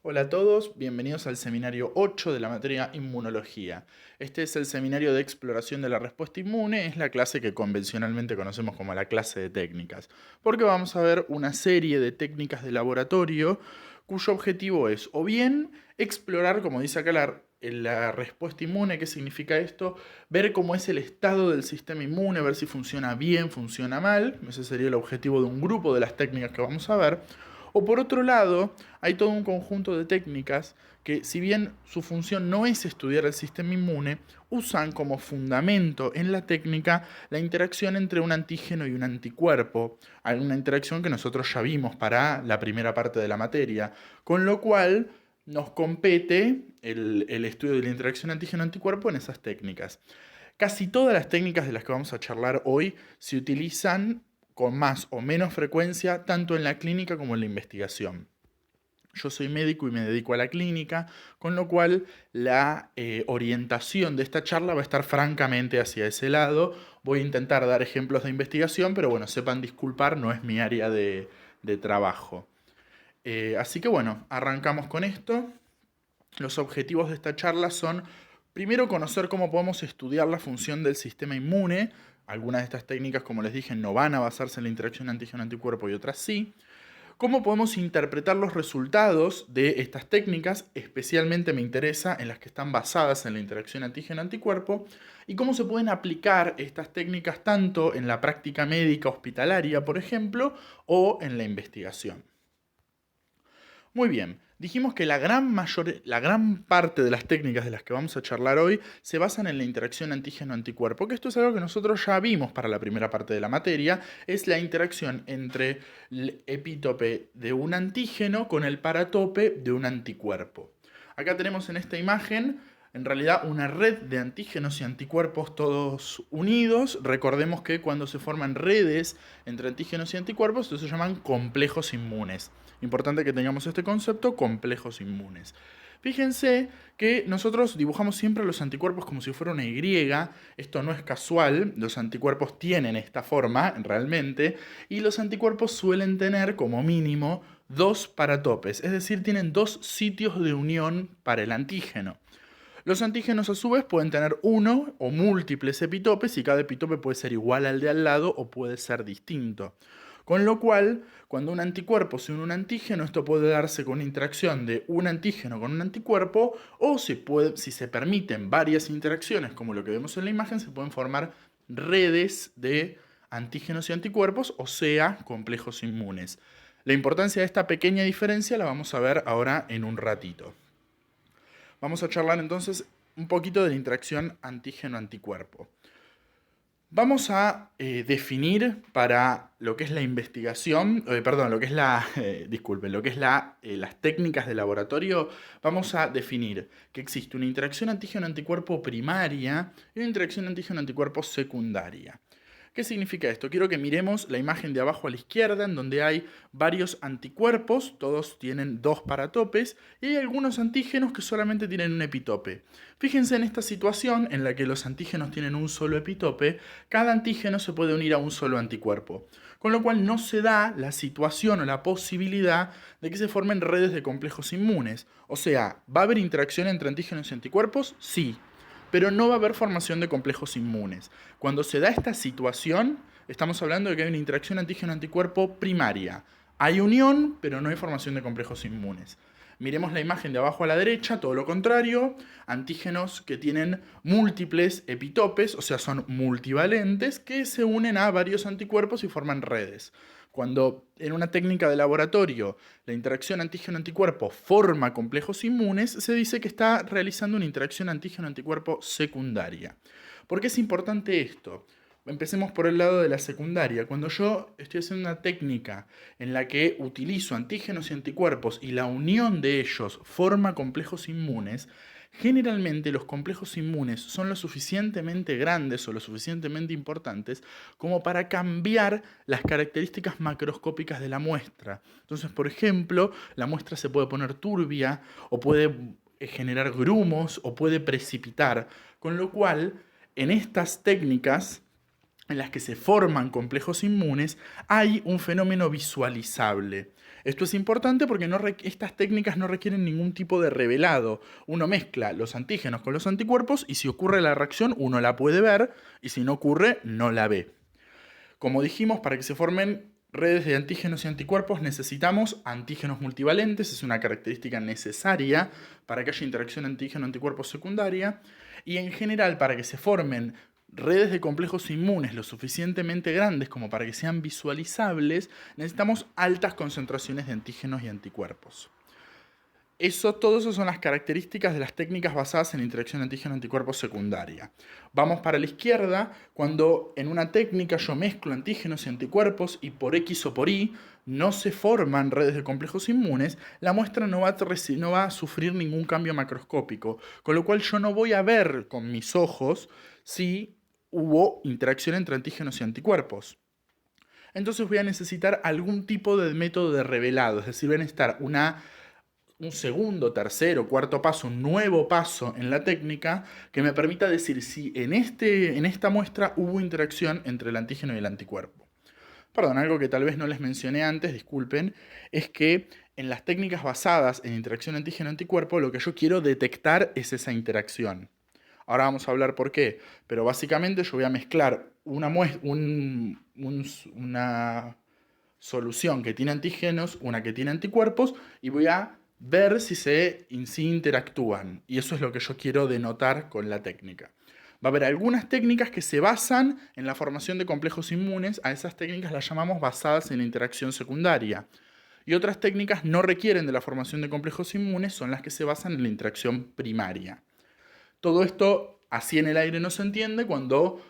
Hola a todos, bienvenidos al seminario 8 de la materia Inmunología. Este es el seminario de exploración de la respuesta inmune, es la clase que convencionalmente conocemos como la clase de técnicas, porque vamos a ver una serie de técnicas de laboratorio cuyo objetivo es o bien explorar, como dice acá la respuesta inmune, ¿qué significa esto? Ver cómo es el estado del sistema inmune, ver si funciona bien, funciona mal, ese sería el objetivo de un grupo de las técnicas que vamos a ver. O por otro lado, hay todo un conjunto de técnicas que, si bien su función no es estudiar el sistema inmune, usan como fundamento en la técnica la interacción entre un antígeno y un anticuerpo, alguna interacción que nosotros ya vimos para la primera parte de la materia, con lo cual nos compete el estudio de la interacción antígeno-anticuerpo en esas técnicas. Casi todas las técnicas de las que vamos a charlar hoy se utilizan con más o menos frecuencia tanto en la clínica como en la investigación. Yo soy médico y me dedico a la clínica, con lo cual la orientación de esta charla va a estar francamente hacia ese lado. Voy a intentar dar ejemplos de investigación, pero bueno, sepan disculpar, no es mi área de trabajo. Así que bueno, arrancamos con esto. Los objetivos de esta charla son, primero, conocer cómo podemos estudiar la función del sistema inmune. Algunas de estas técnicas, como les dije, no van a basarse en la interacción antígeno-anticuerpo y otras sí. ¿Cómo podemos interpretar los resultados de estas técnicas? Especialmente me interesa en las que están basadas en la interacción antígeno-anticuerpo. Y cómo se pueden aplicar estas técnicas tanto en la práctica médica hospitalaria, por ejemplo, o en la investigación. Muy bien, dijimos que la gran parte de las técnicas de las que vamos a charlar hoy se basan en la interacción antígeno-anticuerpo, que esto es algo que nosotros ya vimos para la primera parte de la materia, es la interacción entre el epítope de un antígeno con el paratope de un anticuerpo. Acá tenemos en esta imagen en realidad una red de antígenos y anticuerpos todos unidos. Recordemos que cuando se forman redes entre antígenos y anticuerpos, estos se llaman complejos inmunes. Importante que tengamos este concepto, complejos inmunes. Fíjense que nosotros dibujamos siempre los anticuerpos como si fuera una Y. Esto no es casual, los anticuerpos tienen esta forma realmente, y los anticuerpos suelen tener como mínimo dos paratopes, es decir, tienen dos sitios de unión para el antígeno. Los antígenos a su vez pueden tener uno o múltiples epitopes y cada epitope puede ser igual al de al lado o puede ser distinto. Con lo cual, cuando un anticuerpo se une a un antígeno, esto puede darse con una interacción de un antígeno con un anticuerpo, o si se permiten varias interacciones, como lo que vemos en la imagen, se pueden formar redes de antígenos y anticuerpos, o sea, complejos inmunes. La importancia de esta pequeña diferencia la vamos a ver ahora en un ratito. Vamos a charlar entonces un poquito de la interacción antígeno-anticuerpo. Vamos a definir para lo que es la investigación, perdón, lo que es disculpen, lo que es las técnicas de laboratorio, vamos a definir que existe una interacción antígeno-anticuerpo primaria y una interacción antígeno-anticuerpo secundaria. ¿Qué significa esto? Quiero que miremos la imagen de abajo a la izquierda, en donde hay varios anticuerpos, todos tienen dos paratopes, y hay algunos antígenos que solamente tienen un epitope. Fíjense en esta situación en la que los antígenos tienen un solo epitope, cada antígeno se puede unir a un solo anticuerpo, con lo cual no se da la situación o la posibilidad de que se formen redes de complejos inmunes. O sea, ¿va a haber interacción entre antígenos y anticuerpos? Sí, pero no va a haber formación de complejos inmunes. Cuando se da esta situación, estamos hablando de que hay una interacción antígeno-anticuerpo primaria. Hay unión, pero no hay formación de complejos inmunes. Miremos la imagen de abajo a la derecha, todo lo contrario, antígenos que tienen múltiples epitopes, o sea, son multivalentes, que se unen a varios anticuerpos y forman redes. Cuando en una técnica de laboratorio la interacción antígeno-anticuerpo forma complejos inmunes, se dice que está realizando una interacción antígeno-anticuerpo secundaria. ¿Por qué es importante esto? Empecemos por el lado de la secundaria. Cuando yo estoy haciendo una técnica en la que utilizo antígenos y anticuerpos y la unión de ellos forma complejos inmunes, generalmente los complejos inmunes son lo suficientemente grandes o lo suficientemente importantes como para cambiar las características macroscópicas de la muestra. Entonces, por ejemplo, la muestra se puede poner turbia o puede generar grumos o puede precipitar, con lo cual en estas técnicas en las que se forman complejos inmunes, hay un fenómeno visualizable. Esto es importante porque estas técnicas no requieren ningún tipo de revelado. Uno mezcla los antígenos con los anticuerpos y si ocurre la reacción uno la puede ver y si no ocurre no la ve. Como dijimos, para que se formen redes de antígenos y anticuerpos necesitamos antígenos multivalentes, es una característica necesaria para que haya interacción antígeno-anticuerpo secundaria, y en general para que se formen redes de complejos inmunes lo suficientemente grandes como para que sean visualizables, necesitamos altas concentraciones de antígenos y anticuerpos. Todas esas son las características de las técnicas basadas en interacción antígeno-anticuerpo secundaria. Vamos para la izquierda, cuando en una técnica yo mezclo antígenos y anticuerpos y por X o por Y no se forman redes de complejos inmunes, la muestra no va a sufrir ningún cambio macroscópico, con lo cual yo no voy a ver con mis ojos si hubo interacción entre antígenos y anticuerpos. Entonces voy a necesitar algún tipo de método de revelado, es decir, voy a necesitar un segundo, tercero, cuarto paso, un nuevo paso en la técnica que me permita decir si en esta muestra hubo interacción entre el antígeno y el anticuerpo. Perdón, algo que tal vez no les mencioné antes, disculpen, es que en las técnicas basadas en interacción antígeno-anticuerpo lo que yo quiero detectar es esa interacción. Ahora vamos a hablar por qué, pero básicamente yo voy a mezclar una solución que tiene antígenos, una que tiene anticuerpos, y voy a ver si interactúan. Y eso es lo que yo quiero denotar con la técnica. Va a haber algunas técnicas que se basan en la formación de complejos inmunes. A esas técnicas las llamamos basadas en la interacción secundaria. Y otras técnicas no requieren de la formación de complejos inmunes, son las que se basan en la interacción primaria. Todo esto así en el aire no se entiende. Cuando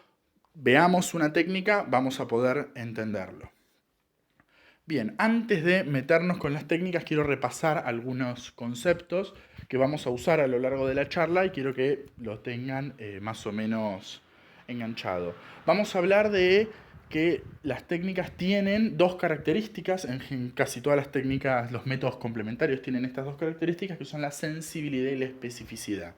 veamos una técnica vamos a poder entenderlo. Bien, antes de meternos con las técnicas, quiero repasar algunos conceptos que vamos a usar a lo largo de la charla y quiero que lo tengan más o menos enganchado. Vamos a hablar de que las técnicas tienen dos características, en casi todas las técnicas, los métodos complementarios tienen estas dos características, que son la sensibilidad y la especificidad.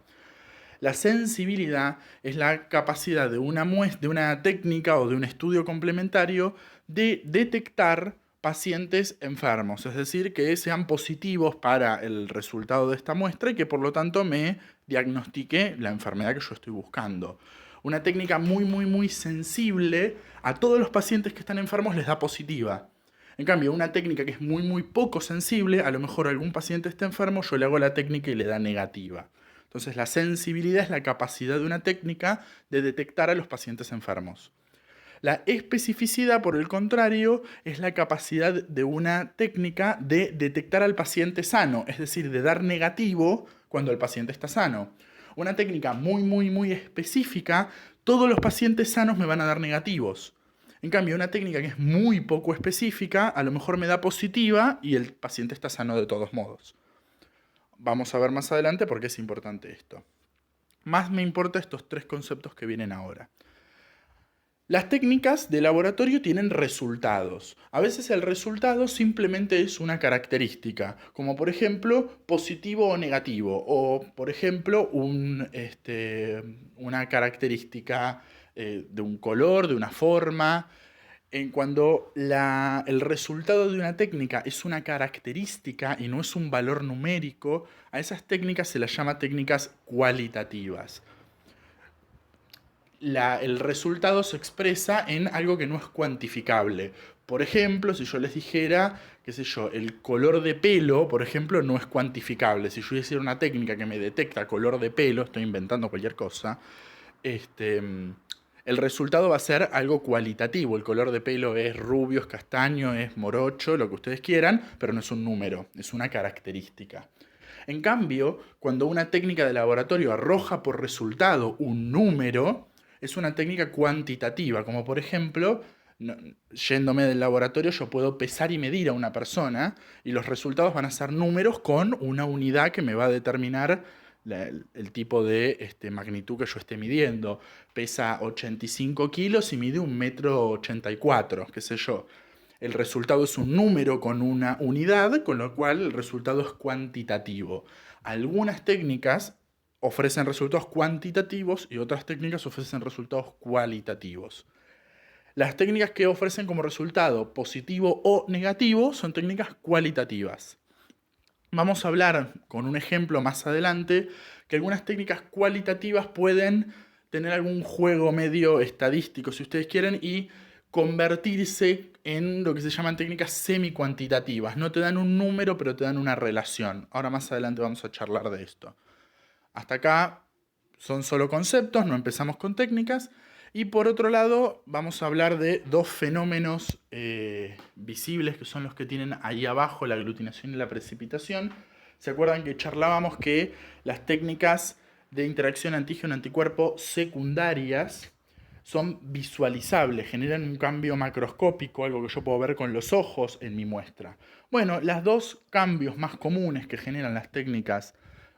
La sensibilidad es la capacidad de una técnica o de un estudio complementario de detectar pacientes enfermos, es decir, que sean positivos para el resultado de esta muestra y que por lo tanto me diagnostique la enfermedad que yo estoy buscando. Una técnica muy sensible a todos los pacientes que están enfermos les da positiva. En cambio, una técnica que es muy poco sensible, a lo mejor algún paciente está enfermo, yo le hago la técnica y le da negativa. Entonces la sensibilidad es la capacidad de una técnica de detectar a los pacientes enfermos. La especificidad, por el contrario, es la capacidad de una técnica de detectar al paciente sano, es decir, de dar negativo cuando el paciente está sano. Una técnica muy específica, todos los pacientes sanos me van a dar negativos. En cambio, una técnica que es muy poco específica, a lo mejor me da positiva y el paciente está sano de todos modos. Vamos a ver más adelante por qué es importante esto. Más me importan estos tres conceptos que vienen ahora. Las técnicas de laboratorio tienen resultados. A veces el resultado simplemente es una característica, como por ejemplo positivo o negativo, o por ejemplo una característica de un color, de una forma. Cuando el resultado de una técnica es una característica y no es un valor numérico, a esas técnicas se las llama técnicas cualitativas. El resultado se expresa en algo que no es cuantificable. Por ejemplo, si yo les dijera, qué sé yo, el color de pelo, por ejemplo, no es cuantificable. Si yo hiciera una técnica que me detecta color de pelo, estoy inventando cualquier cosa, el resultado va a ser algo cualitativo. El color de pelo es rubio, es castaño, es morocho, lo que ustedes quieran, pero no es un número, es una característica. En cambio, cuando una técnica de laboratorio arroja por resultado un número, es una técnica cuantitativa, como por ejemplo, yéndome del laboratorio, yo puedo pesar y medir a una persona y los resultados van a ser números con una unidad que me va a determinar el tipo de magnitud que yo esté midiendo. Pesa 85 kilos y mide 1,84 m, qué sé yo. El resultado es un número con una unidad, con lo cual el resultado es cuantitativo. Algunas técnicas ofrecen resultados cuantitativos y otras técnicas ofrecen resultados cualitativos. Las técnicas que ofrecen como resultado positivo o negativo son técnicas cualitativas. Vamos a hablar con un ejemplo más adelante que algunas técnicas cualitativas pueden tener algún juego medio estadístico, si ustedes quieren, y convertirse en lo que se llaman técnicas semi-cuantitativas. No te dan un número, pero te dan una relación. Ahora más adelante vamos a charlar de esto. Hasta acá son solo conceptos, no empezamos con técnicas. Y por otro lado, vamos a hablar de dos fenómenos visibles, que son los que tienen ahí abajo, la aglutinación y la precipitación. ¿Se acuerdan que charlábamos que las técnicas de interacción antígeno-anticuerpo secundarias son visualizables, generan un cambio macroscópico, algo que yo puedo ver con los ojos en mi muestra? Bueno, los dos cambios más comunes que generan las técnicas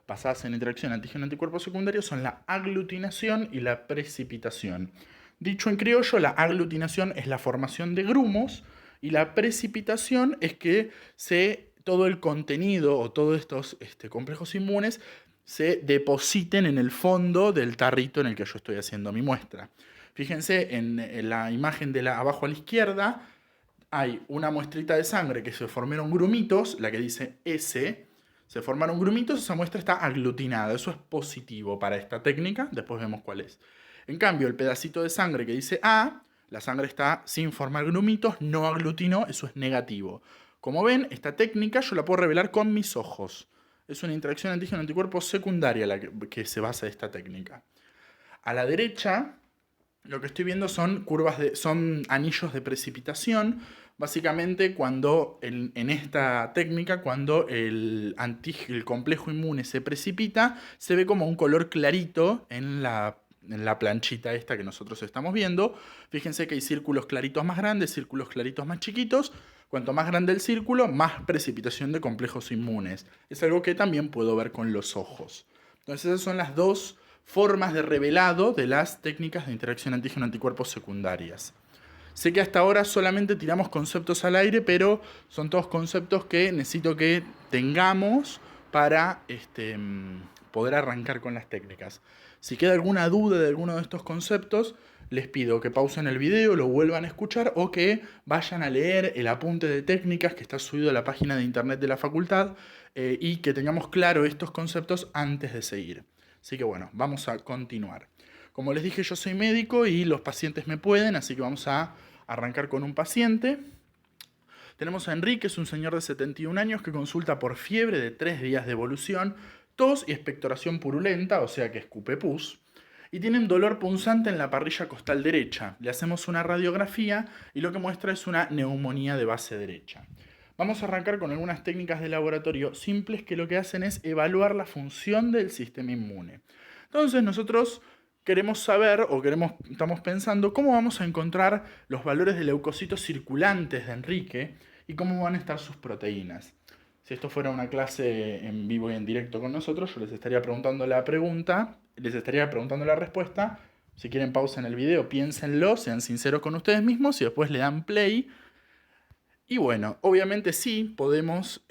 basadas en interacción antígeno-anticuerpo secundario son la aglutinación y la precipitación. Dicho en criollo, la aglutinación es la formación de grumos y la precipitación es que todo el contenido o todos estos complejos inmunes se depositen en el fondo del tarrito en el que yo estoy haciendo mi muestra. Fíjense en la imagen de abajo a la izquierda, hay una muestrita de sangre que se formaron grumitos, la que dice S, se formaron grumitos, esa muestra está aglutinada. Eso es positivo para esta técnica, después vemos cuál es. En cambio, el pedacito de sangre que dice A, la sangre está sin formar grumitos, no aglutinó, eso es negativo. Como ven, esta técnica yo la puedo revelar con mis ojos. Es una interacción antígeno-anticuerpo secundaria la que se basa en esta técnica. A la derecha, lo que estoy viendo son son anillos de precipitación. Básicamente, en esta técnica, cuando el complejo inmune se precipita, se ve como un color clarito en la planchita esta que nosotros estamos viendo. Fíjense que hay círculos claritos más grandes, círculos claritos más chiquitos. Cuanto más grande el círculo, más precipitación de complejos inmunes. Es algo que también puedo ver con los ojos. Entonces, esas son las dos formas de revelado de las técnicas de interacción antígeno-anticuerpo secundarias. Sé que hasta ahora solamente tiramos conceptos al aire, pero son todos conceptos que necesito que tengamos para poder arrancar con las técnicas. Si queda alguna duda de alguno de estos conceptos, les pido que pausen el video, lo vuelvan a escuchar o que vayan a leer el apunte de técnicas que está subido a la página de internet de la facultad y que tengamos claro estos conceptos antes de seguir. Así que bueno, vamos a continuar. Como les dije, yo soy médico y los pacientes me pueden, así que vamos a arrancar con un paciente. Tenemos a Enrique, es un señor de 71 años que consulta por fiebre de 3 días de evolución, tos y expectoración purulenta, o sea que escupe pus, y tiene un dolor punzante en la parrilla costal derecha. Le hacemos una radiografía y lo que muestra es una neumonía de base derecha. Vamos a arrancar con algunas técnicas de laboratorio simples que lo que hacen es evaluar la función del sistema inmune. Entonces nosotros queremos saber estamos pensando cómo vamos a encontrar los valores de leucocitos circulantes de Enrique y cómo van a estar sus proteínas. Si esto fuera una clase en vivo y en directo con nosotros, yo les estaría preguntando la pregunta, les estaría preguntando la respuesta. Si quieren pausen el video, piénsenlo, sean sinceros con ustedes mismos y después le dan play. Y bueno, obviamente sí podemos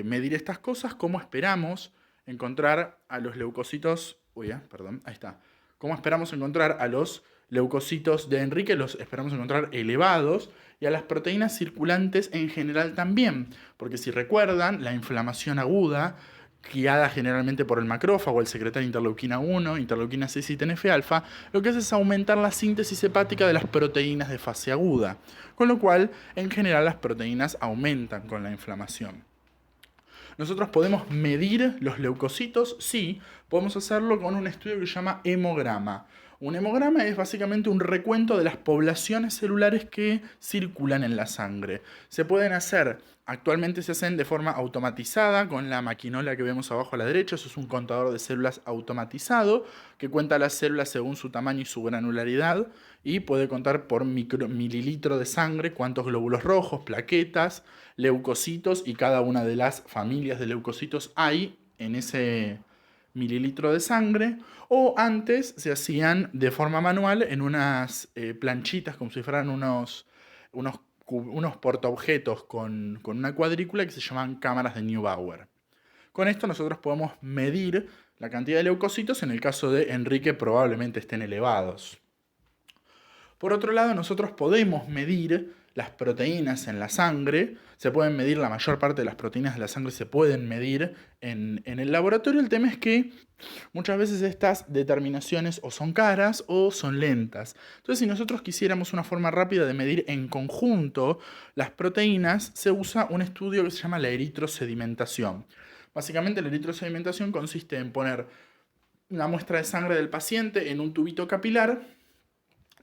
medir estas cosas. ¿Cómo esperamos encontrar a los leucocitos? Perdón, ahí está. ¿Cómo esperamos encontrar a los leucocitos de Enrique? Los esperamos encontrar elevados y a las proteínas circulantes en general también. Porque si recuerdan, la inflamación aguda, guiada generalmente por el macrófago, el secretario interleuquina 1, interleuquina 6 y TNF-alfa, lo que hace es aumentar la síntesis hepática de las proteínas de fase aguda, con lo cual, en general, las proteínas aumentan con la inflamación. ¿Nosotros podemos medir los leucocitos? Sí, podemos hacerlo con un estudio que se llama hemograma. Un hemograma es básicamente un recuento de las poblaciones celulares que circulan en la sangre. Actualmente se hacen de forma automatizada con la maquinola que vemos abajo a la derecha. Eso es un contador de células automatizado que cuenta las células según su tamaño y su granularidad y puede contar por mililitro de sangre cuántos glóbulos rojos, plaquetas, leucocitos y cada una de las familias de leucocitos hay en ese mililitro de sangre. O antes se hacían de forma manual en unas planchitas como si fueran unos portaobjetos con una cuadrícula que se llaman cámaras de Neubauer. Con esto nosotros podemos medir la cantidad de leucocitos. En el caso de Enrique probablemente estén elevados. Por otro lado, nosotros podemos medir las proteínas en la sangre, se pueden medir, la mayor parte de las proteínas de la sangre se pueden medir en el laboratorio. El tema es que muchas veces estas determinaciones o son caras o son lentas. Entonces, si nosotros quisiéramos una forma rápida de medir en conjunto las proteínas, se usa un estudio que se llama la eritrosedimentación. Básicamente, la eritrosedimentación consiste en poner una muestra de sangre del paciente en un tubito capilar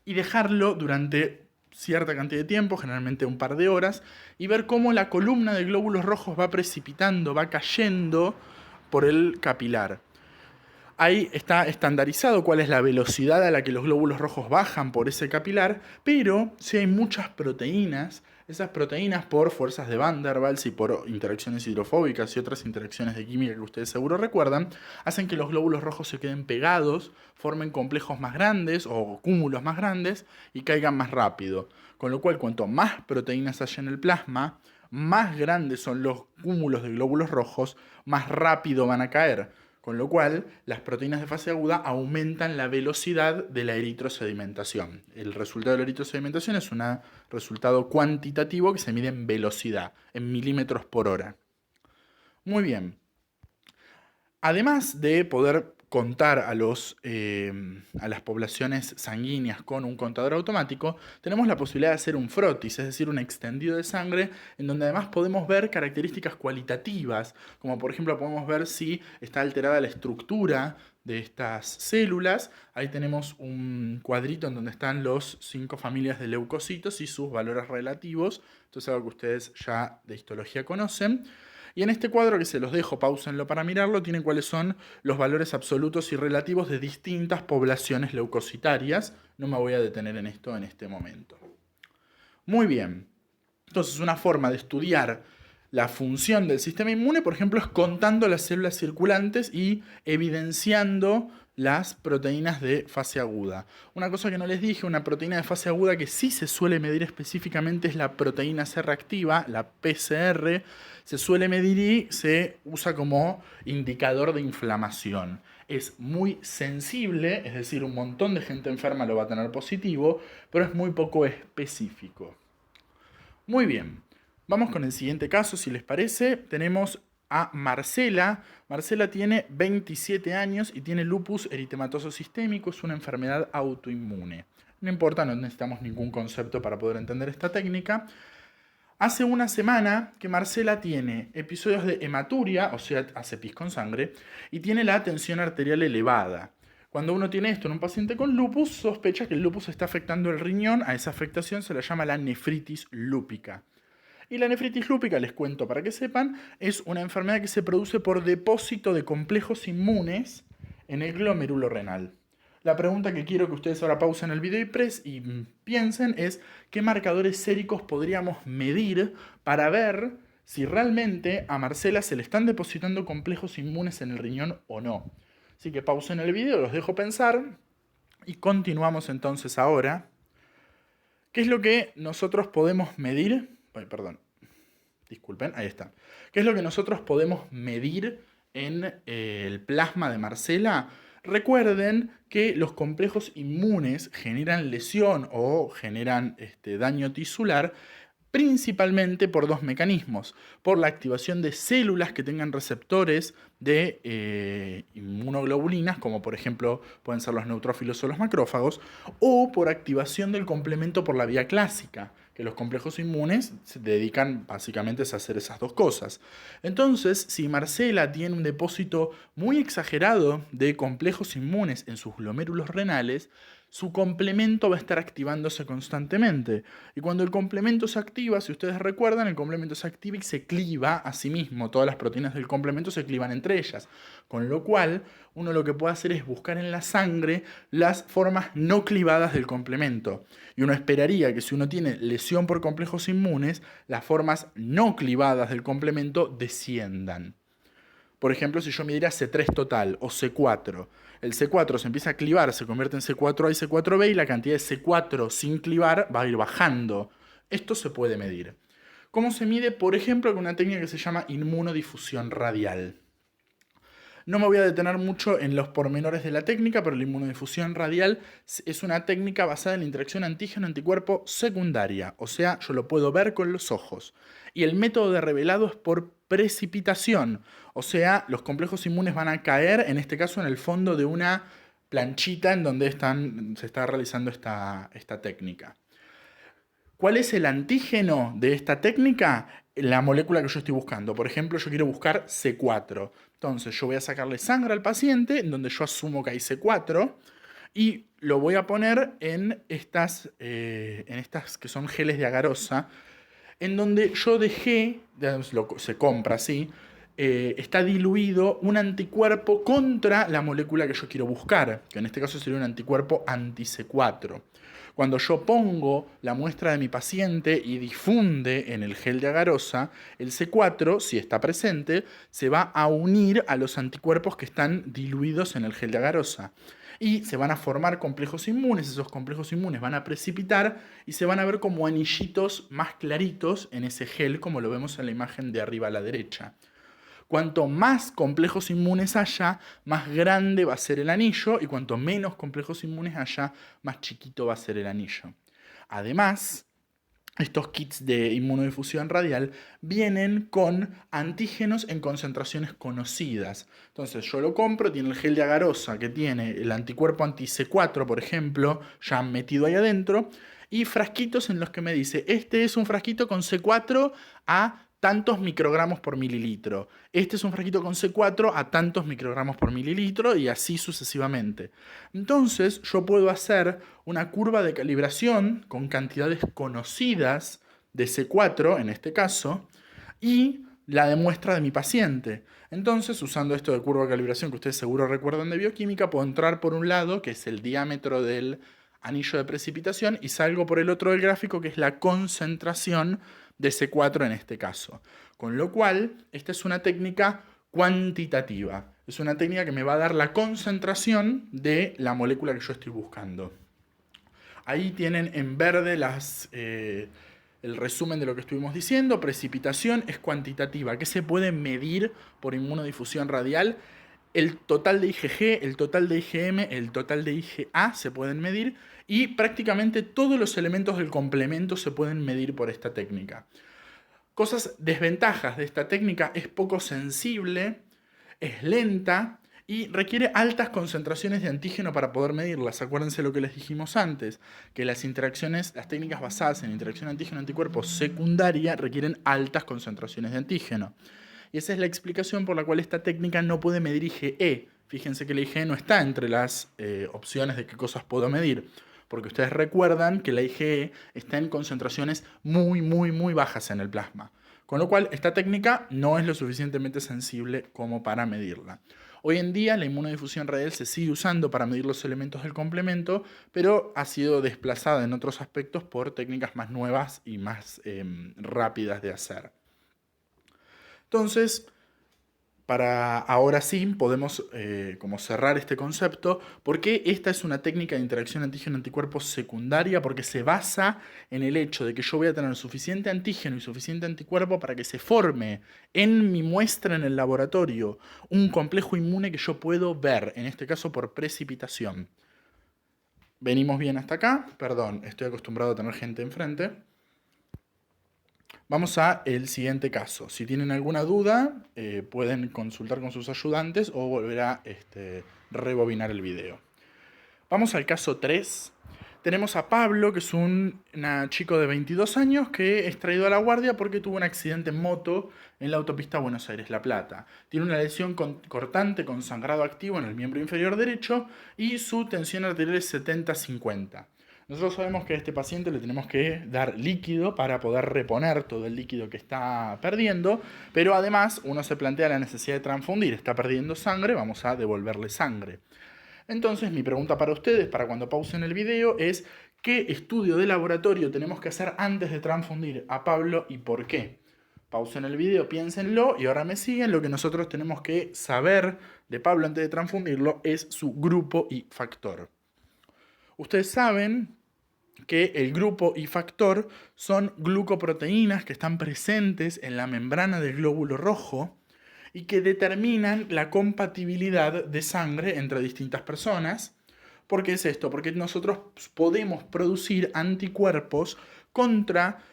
y dejarlo durante cierta cantidad de tiempo, generalmente un par de horas, y ver cómo la columna de glóbulos rojos va precipitando, va cayendo por el capilar. Ahí está estandarizado cuál es la velocidad a la que los glóbulos rojos bajan por ese capilar, pero si hay muchas proteínas, esas proteínas por fuerzas de Van der Waals y por interacciones hidrofóbicas y otras interacciones de química que ustedes seguro recuerdan, hacen que los glóbulos rojos se queden pegados, formen complejos más grandes o cúmulos más grandes y caigan más rápido. Con lo cual, cuanto más proteínas haya en el plasma, más grandes son los cúmulos de glóbulos rojos, más rápido van a caer. Con lo cual, las proteínas de fase aguda aumentan la velocidad de la eritrosedimentación. El resultado de la eritrosedimentación es un resultado cuantitativo que se mide en velocidad, en milímetros por hora. Muy bien. Además de poder contar a las poblaciones sanguíneas con un contador automático, tenemos la posibilidad de hacer un frotis, es decir, un extendido de sangre, en donde además podemos ver características cualitativas, como por ejemplo podemos ver si está alterada la estructura de estas células. Ahí tenemos un cuadrito en donde están los 5 familias de leucocitos y sus valores relativos. Esto es algo que ustedes ya de histología conocen. Y en este cuadro, que se los dejo, páusenlo para mirarlo, tienen cuáles son los valores absolutos y relativos de distintas poblaciones leucocitarias. No me voy a detener en esto en este momento. Muy bien. Entonces, una forma de estudiar la función del sistema inmune, por ejemplo, es contando las células circulantes y evidenciando las proteínas de fase aguda. Una cosa que no les dije, una proteína de fase aguda que sí se suele medir específicamente es la proteína C reactiva, la PCR. Se suele medir y se usa como indicador de inflamación. Es muy sensible, es decir, un montón de gente enferma lo va a tener positivo, pero es muy poco específico. Muy bien, vamos con el siguiente caso, si les parece. Tenemos a Marcela. Marcela tiene 27 años y tiene lupus eritematoso sistémico, es una enfermedad autoinmune. No importa, no necesitamos ningún concepto para poder entender esta técnica. Hace una semana que Marcela tiene episodios de hematuria, o sea, hace pis con sangre, y tiene la tensión arterial elevada. Cuando uno tiene esto en un paciente con lupus, sospecha que el lupus está afectando el riñón. A esa afectación se la llama la nefritis lúpica. Y la nefritis lúpica, les cuento para que sepan, es una enfermedad que se produce por depósito de complejos inmunes en el glomérulo renal. La pregunta que quiero que ustedes ahora pausen el video y piensen es qué marcadores séricos podríamos medir para ver si realmente a Marcela se le están depositando complejos inmunes en el riñón o no. Así que pausen el video, los dejo pensar y continuamos entonces ahora. ¿Qué es lo que nosotros podemos medir? Disculpen, ahí está. ¿Qué es lo que nosotros podemos medir en el plasma de Marcela? Recuerden que los complejos inmunes generan lesión o generan daño tisular principalmente por 2 mecanismos. Por la activación de células que tengan receptores de inmunoglobulinas, como por ejemplo pueden ser los neutrófilos o los macrófagos, o por activación del complemento por la vía clásica, que los complejos inmunes se dedican básicamente a hacer esas 2 cosas. Entonces, si Marcela tiene un depósito muy exagerado de complejos inmunes en sus glomérulos renales, su complemento va a estar activándose constantemente. Y cuando el complemento se activa, si ustedes recuerdan, el complemento se activa y se cliva a sí mismo. Todas las proteínas del complemento se clivan entre ellas. Con lo cual, uno lo que puede hacer es buscar en la sangre las formas no clivadas del complemento. Y uno esperaría que si uno tiene lesión por complejos inmunes, las formas no clivadas del complemento desciendan. Por ejemplo, si yo midiera C3 total o C4, el C4 se empieza a clivar, se convierte en C4A y C4B y la cantidad de C4 sin clivar va a ir bajando. Esto se puede medir. ¿Cómo se mide? Por ejemplo, con una técnica que se llama inmunodifusión radial. No me voy a detener mucho en los pormenores de la técnica, pero la inmunodifusión radial es una técnica basada en la interacción antígeno-anticuerpo secundaria, o sea, yo lo puedo ver con los ojos. Y el método de revelado es por precipitación, o sea, los complejos inmunes van a caer, en este caso, en el fondo de una planchita en donde se está realizando esta técnica. ¿Cuál es el antígeno de esta técnica? La molécula que yo estoy buscando. Por ejemplo, yo quiero buscar C4. Entonces, yo voy a sacarle sangre al paciente, en donde yo asumo que hay C4, y lo voy a poner en estas que son geles de agarosa, en donde yo dejé, se compra así, está diluido un anticuerpo contra la molécula que yo quiero buscar, que en este caso sería un anticuerpo anti-C4. Cuando yo pongo la muestra de mi paciente y difunde en el gel de agarosa, el C4, si está presente, se va a unir a los anticuerpos que están diluidos en el gel de agarosa. Y se van a formar complejos inmunes, esos complejos inmunes van a precipitar y se van a ver como anillitos más claritos en ese gel, como lo vemos en la imagen de arriba a la derecha. Cuanto más complejos inmunes haya, más grande va a ser el anillo, y cuanto menos complejos inmunes haya, más chiquito va a ser el anillo. Además, estos kits de inmunodifusión radial vienen con antígenos en concentraciones conocidas. Entonces yo lo compro, tiene el gel de agarosa que tiene el anticuerpo anti-C4, por ejemplo, ya metido ahí adentro, y frasquitos en los que me dice, este es un frasquito con C4 a tantos microgramos por mililitro. Este es un frasquito con C4 a tantos microgramos por mililitro, y así sucesivamente. Entonces yo puedo hacer una curva de calibración con cantidades conocidas de C4, en este caso, y la de muestra de mi paciente. Entonces, usando esto de curva de calibración que ustedes seguro recuerdan de bioquímica, puedo entrar por un lado, que es el diámetro del anillo de precipitación, y salgo por el otro del gráfico, que es la concentración de C4 en este caso. Con lo cual, esta es una técnica cuantitativa. Es una técnica que me va a dar la concentración de la molécula que yo estoy buscando. Ahí tienen en verde el resumen de lo que estuvimos diciendo. Precipitación es cuantitativa. ¿Qué se puede medir por inmunodifusión radial? El total de IgG, el total de IgM, el total de IgA se pueden medir, y prácticamente todos los elementos del complemento se pueden medir por esta técnica. Desventajas de esta técnica: es poco sensible, es lenta y requiere altas concentraciones de antígeno para poder medirlas. Acuérdense lo que les dijimos antes, que las técnicas basadas en interacción antígeno-anticuerpo secundaria requieren altas concentraciones de antígeno. Y esa es la explicación por la cual esta técnica no puede medir IgE. Fíjense que la IgE no está entre las opciones de qué cosas puedo medir, porque ustedes recuerdan que la IgE está en concentraciones muy, muy, muy bajas en el plasma. Con lo cual, esta técnica no es lo suficientemente sensible como para medirla. Hoy en día, la inmunodifusión radial se sigue usando para medir los elementos del complemento, pero ha sido desplazada en otros aspectos por técnicas más nuevas y más rápidas de hacer. Entonces, para ahora sí podemos como cerrar este concepto. ¿Por qué esta es una técnica de interacción antígeno-anticuerpo secundaria? Porque se basa en el hecho de que yo voy a tener suficiente antígeno y suficiente anticuerpo para que se forme en mi muestra en el laboratorio un complejo inmune que yo puedo ver, en este caso por precipitación. ¿Venimos bien hasta acá? Perdón, estoy acostumbrado a tener gente enfrente. Vamos a el siguiente caso. Si tienen alguna duda, pueden consultar con sus ayudantes o volver a rebobinar el video. Vamos al caso 3. Tenemos a Pablo, que es un chico de 22 años que es traído a la guardia porque tuvo un accidente en moto en la autopista Buenos Aires-La Plata. Tiene una lesión cortante con sangrado activo en el miembro inferior derecho y su tensión arterial es 70-50. Nosotros sabemos que a este paciente le tenemos que dar líquido para poder reponer todo el líquido que está perdiendo, pero además uno se plantea la necesidad de transfundir. Está perdiendo sangre, vamos a devolverle sangre. Entonces, mi pregunta para ustedes, para cuando pausen el video, es: ¿qué estudio de laboratorio tenemos que hacer antes de transfundir a Pablo y por qué? Pausen el video, piénsenlo y ahora me siguen. Lo que nosotros tenemos que saber de Pablo antes de transfundirlo es su grupo y factor. Ustedes saben que el grupo y factor son glucoproteínas que están presentes en la membrana del glóbulo rojo y que determinan la compatibilidad de sangre entre distintas personas. ¿Por qué es esto? Porque nosotros podemos producir anticuerpos contra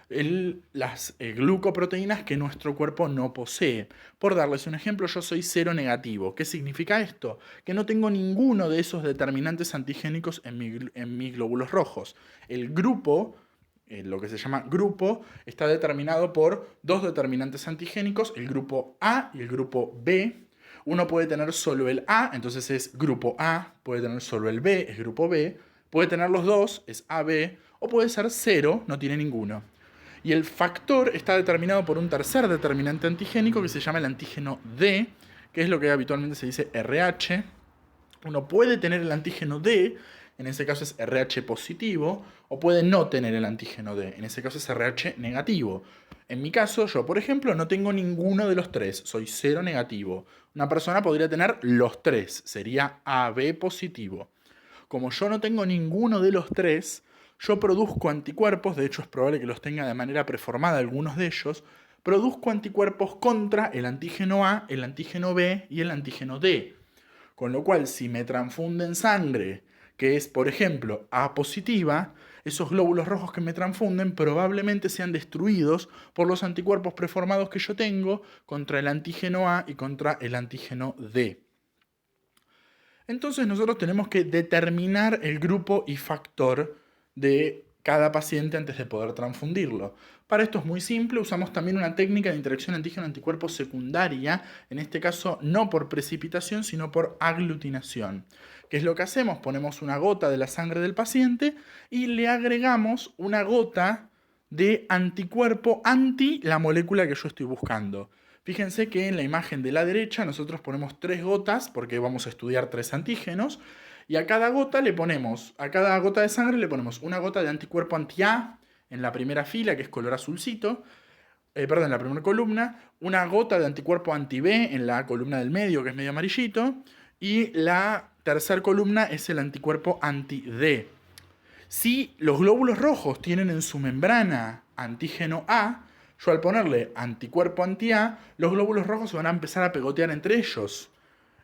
las glucoproteínas que nuestro cuerpo no posee. Por darles un ejemplo, yo soy cero negativo. ¿Qué significa esto? Que no tengo ninguno de esos determinantes antigénicos en mis glóbulos rojos. El grupo, lo que se llama grupo, está determinado por dos determinantes antigénicos, el grupo A y el grupo B. Uno puede tener solo el A, entonces es grupo A, puede tener solo el B, es grupo B, puede tener los dos, es AB, o puede ser cero, no tiene ninguno. Y el factor está determinado por un tercer determinante antigénico que se llama el antígeno D, que es lo que habitualmente se dice RH. Uno puede tener el antígeno D, en ese caso es RH positivo, o puede no tener el antígeno D, en ese caso es RH negativo. En mi caso, yo por ejemplo no tengo ninguno de los tres, soy cero negativo. Una persona podría tener los tres, sería AB positivo. Como yo no tengo ninguno de los tres, yo produzco anticuerpos, de hecho es probable que los tenga de manera preformada algunos de ellos, produzco anticuerpos contra el antígeno A, el antígeno B y el antígeno D. Con lo cual, si me transfunden sangre, que es, por ejemplo, A positiva, esos glóbulos rojos que me transfunden probablemente sean destruidos por los anticuerpos preformados que yo tengo contra el antígeno A y contra el antígeno D. Entonces nosotros tenemos que determinar el grupo y factor de cada paciente antes de poder transfundirlo. Para esto es muy simple, usamos también una técnica de interacción antígeno-anticuerpo secundaria, en este caso no por precipitación, sino por aglutinación. ¿Qué es lo que hacemos? Ponemos una gota de la sangre del paciente y le agregamos una gota de anticuerpo anti la molécula que yo estoy buscando. Fíjense que en la imagen de la derecha nosotros ponemos 3 gotas, porque vamos a estudiar 3 antígenos, y a cada gota a cada gota de sangre le ponemos una gota de anticuerpo anti-A en la primera fila, que es color azulcito, en la primera columna, una gota de anticuerpo anti-B en la columna del medio, que es medio amarillito, y la tercera columna es el anticuerpo anti-D. Si los glóbulos rojos tienen en su membrana antígeno A, yo al ponerle anticuerpo anti-A, los glóbulos rojos se van a empezar a pegotear entre ellos.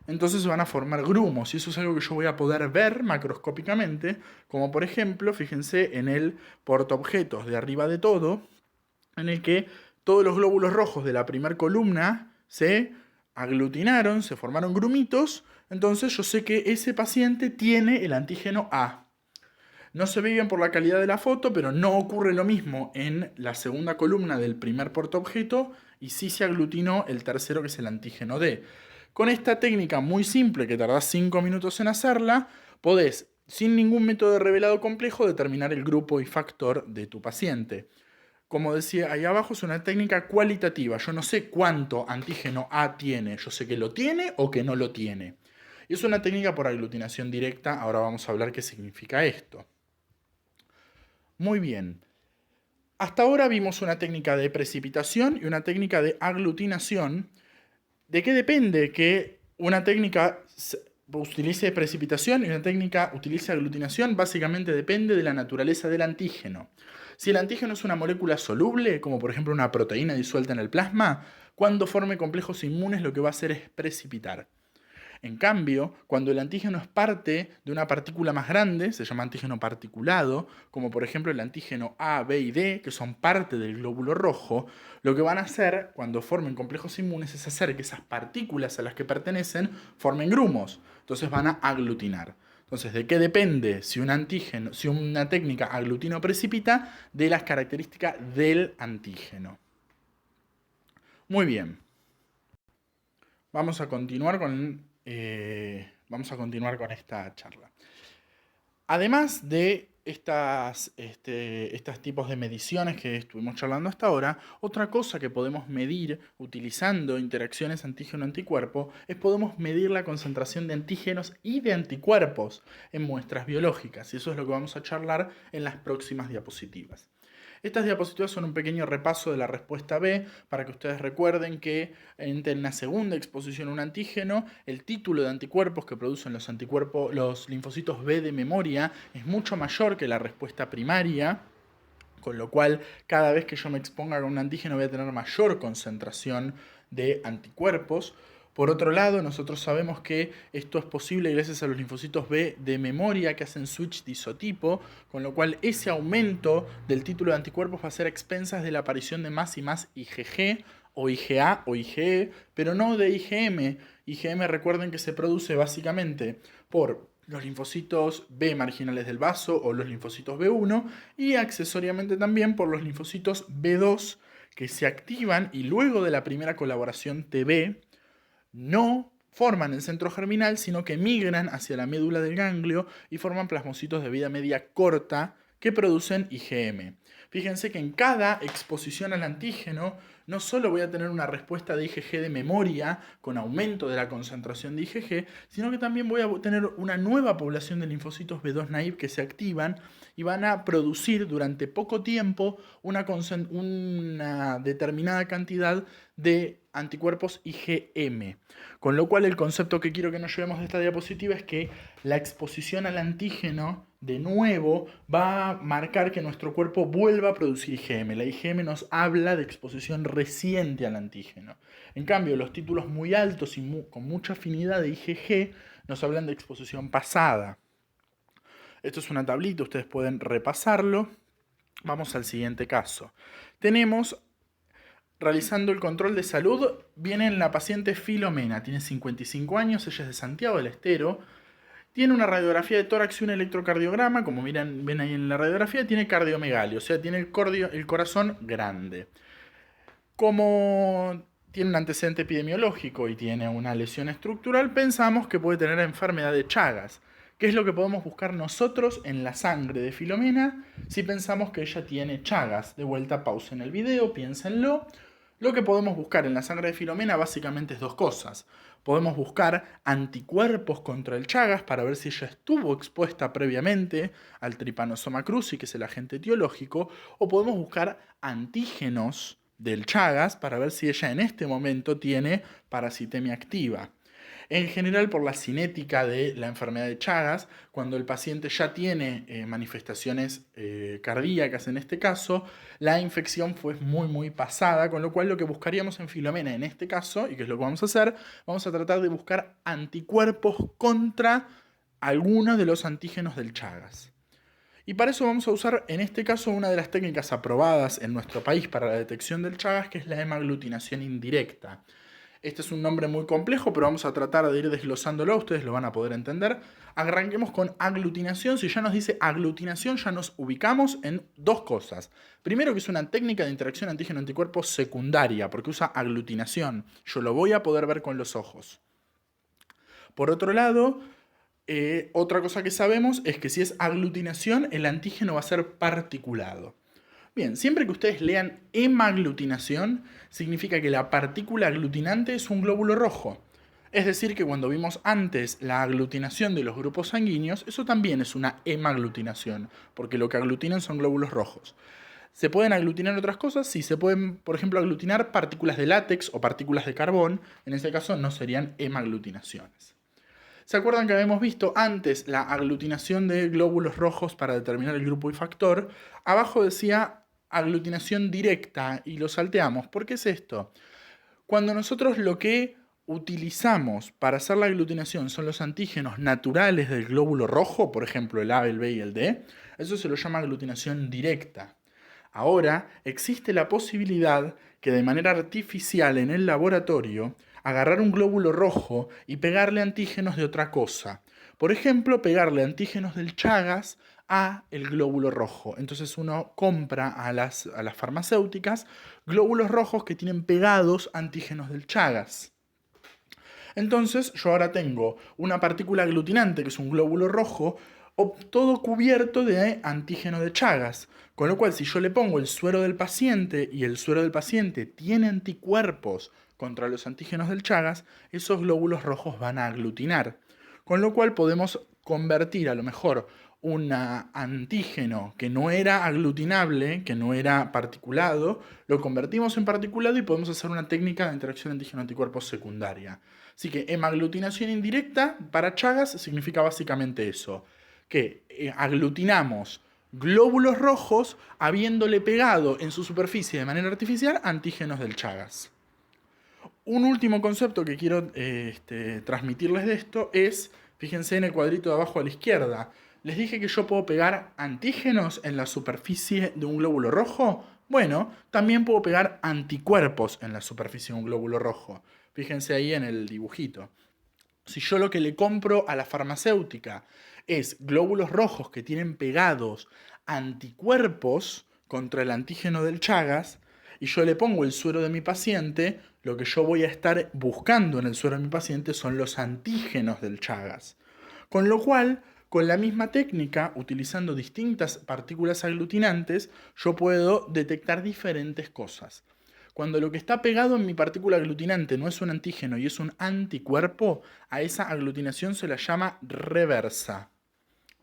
Entonces se van a formar grumos y eso es algo que yo voy a poder ver macroscópicamente, como por ejemplo, fíjense en el portaobjetos de arriba de todo, en el que todos los glóbulos rojos de la primera columna se aglutinaron, se formaron grumitos, entonces yo sé que ese paciente tiene el antígeno A. No se ve bien por la calidad de la foto, pero no ocurre lo mismo en la segunda columna del primer portaobjeto y sí se aglutinó el tercero, que es el antígeno D. Con esta técnica muy simple, que tardás 5 minutos en hacerla, podés, sin ningún método de revelado complejo, determinar el grupo y factor de tu paciente. Como decía ahí abajo, es una técnica cualitativa. Yo no sé cuánto antígeno A tiene, yo sé que lo tiene o que no lo tiene. Y es una técnica por aglutinación directa, ahora vamos a hablar qué significa esto. Muy bien. Hasta ahora vimos una técnica de precipitación y una técnica de aglutinación. ¿De qué depende que una técnica utilice precipitación y una técnica utilice aglutinación? Básicamente depende de la naturaleza del antígeno. Si el antígeno es una molécula soluble, como por ejemplo una proteína disuelta en el plasma, cuando forme complejos inmunes lo que va a hacer es precipitar. En cambio, cuando el antígeno es parte de una partícula más grande, se llama antígeno particulado, como por ejemplo el antígeno A, B y D, que son parte del glóbulo rojo, lo que van a hacer cuando formen complejos inmunes es hacer que esas partículas a las que pertenecen formen grumos. Entonces van a aglutinar. Entonces, ¿de qué depende si una técnica aglutina o precipita? De las características del antígeno. Muy bien. Vamos a continuar con esta charla. Además de estos tipos de mediciones que estuvimos charlando hasta ahora, otra cosa que podemos medir utilizando interacciones antígeno-anticuerpo es podemos medir la concentración de antígenos y de anticuerpos en muestras biológicas. Y eso es lo que vamos a charlar en las próximas diapositivas. Estas diapositivas son un pequeño repaso de la respuesta B para que ustedes recuerden que en la segunda exposición a un antígeno, el título de anticuerpos que producen los linfocitos B de memoria es mucho mayor que la respuesta primaria, con lo cual cada vez que yo me exponga con un antígeno voy a tener mayor concentración de anticuerpos. Por otro lado, nosotros sabemos que esto es posible gracias a los linfocitos B de memoria que hacen switch de isotipo, con lo cual ese aumento del título de anticuerpos va a ser a expensas de la aparición de más y más IgG, o IgA o IgE, pero no de IgM. IgM, recuerden que se produce básicamente por los linfocitos B marginales del vaso o los linfocitos B1 y accesoriamente también por los linfocitos B2 que se activan y luego de la primera colaboración TB no forman el centro germinal, sino que migran hacia la médula del ganglio y forman plasmocitos de vida media corta que producen IgM. Fíjense que en cada exposición al antígeno no solo voy a tener una respuesta de IgG de memoria con aumento de la concentración de IgG, sino que también voy a tener una nueva población de linfocitos B2 naive que se activan y van a producir durante poco tiempo una determinada cantidad de anticuerpos IgM. Con lo cual el concepto que quiero que nos llevemos de esta diapositiva es que la exposición al antígeno de nuevo va a marcar que nuestro cuerpo vuelva a producir IgM. La IgM nos habla de exposición reciente al antígeno. En cambio, los títulos muy altos y con mucha afinidad de IgG nos hablan de exposición pasada. Esto es una tablita, ustedes pueden repasarlo. Vamos al siguiente caso. Tenemos, realizando el control de salud, viene la paciente Filomena, tiene 55 años, ella es de Santiago del Estero. Tiene una radiografía de tórax y un electrocardiograma, como ven ahí en la radiografía, tiene cardiomegalia, o sea, tiene el corazón grande. Como tiene un antecedente epidemiológico y tiene una lesión estructural, pensamos que puede tener enfermedad de Chagas. ¿Qué es lo que podemos buscar nosotros en la sangre de Filomena si pensamos que ella tiene Chagas? De vuelta, pausen el video, piénsenlo. Lo que podemos buscar en la sangre de Filomena básicamente es dos cosas. Podemos buscar anticuerpos contra el Chagas para ver si ella estuvo expuesta previamente al Trypanosoma cruzi, que es el agente etiológico, o podemos buscar antígenos del Chagas para ver si ella en este momento tiene parasitemia activa. En general, por la cinética de la enfermedad de Chagas, cuando el paciente ya tiene manifestaciones cardíacas en este caso, la infección fue muy pasada, con lo cual lo que buscaríamos en Filomena en este caso, y que es lo que vamos a hacer, vamos a tratar de buscar anticuerpos contra algunos de los antígenos del Chagas. Y para eso vamos a usar en este caso una de las técnicas aprobadas en nuestro país para la detección del Chagas, que es la hemaglutinación indirecta. Este es un nombre muy complejo, pero vamos a tratar de ir desglosándolo, ustedes lo van a poder entender. Arranquemos con aglutinación. Si ya nos dice aglutinación, ya nos ubicamos en dos cosas. Primero, que es una técnica de interacción antígeno-anticuerpo secundaria, porque usa aglutinación. Yo lo voy a poder ver con los ojos. Por otro lado, otra cosa que sabemos es que si es aglutinación, el antígeno va a ser particulado. Bien, siempre que ustedes lean hemaglutinación, significa que la partícula aglutinante es un glóbulo rojo. Es decir, que cuando vimos antes la aglutinación de los grupos sanguíneos, eso también es una hemaglutinación, porque lo que aglutinan son glóbulos rojos. ¿Se pueden aglutinar otras cosas? Sí, se pueden, por ejemplo, aglutinar partículas de látex o partículas de carbón. En este caso no serían hemaglutinaciones. ¿Se acuerdan que habíamos visto antes la aglutinación de glóbulos rojos para determinar el grupo y factor? Abajo decía aglutinación directa y lo salteamos. ¿Por qué es esto? Cuando nosotros lo que utilizamos para hacer la aglutinación son los antígenos naturales del glóbulo rojo, por ejemplo el A, el B y el D, eso se lo llama aglutinación directa. Ahora existe la posibilidad que de manera artificial en el laboratorio agarrar un glóbulo rojo y pegarle antígenos de otra cosa. Por ejemplo, pegarle antígenos del Chagas a el glóbulo rojo. Entonces uno compra a las farmacéuticas glóbulos rojos que tienen pegados antígenos del Chagas. Entonces yo ahora tengo una partícula aglutinante, que es un glóbulo rojo, todo cubierto de antígeno de Chagas. Con lo cual, si yo le pongo el suero del paciente y el suero del paciente tiene anticuerpos contra los antígenos del Chagas, esos glóbulos rojos van a aglutinar. Con lo cual podemos convertir a lo mejor un antígeno que no era aglutinable, que no era particulado, lo convertimos en particulado y podemos hacer una técnica de interacción antígeno-anticuerpos secundaria. Así que hemaglutinación indirecta para Chagas significa básicamente eso, que aglutinamos glóbulos rojos habiéndole pegado en su superficie de manera artificial antígenos del Chagas. Un último concepto que quiero transmitirles de esto es, fíjense en el cuadrito de abajo a la izquierda, les dije que yo puedo pegar antígenos en la superficie de un glóbulo rojo. Bueno, también puedo pegar anticuerpos en la superficie de un glóbulo rojo. Fíjense ahí en el dibujito. Si yo lo que le compro a la farmacéutica es glóbulos rojos que tienen pegados anticuerpos contra el antígeno del Chagas, y yo le pongo el suero de mi paciente, lo que yo voy a estar buscando en el suero de mi paciente son los antígenos del Chagas. Con lo cual, con la misma técnica, utilizando distintas partículas aglutinantes, yo puedo detectar diferentes cosas. Cuando lo que está pegado en mi partícula aglutinante no es un antígeno y es un anticuerpo, a esa aglutinación se la llama reversa.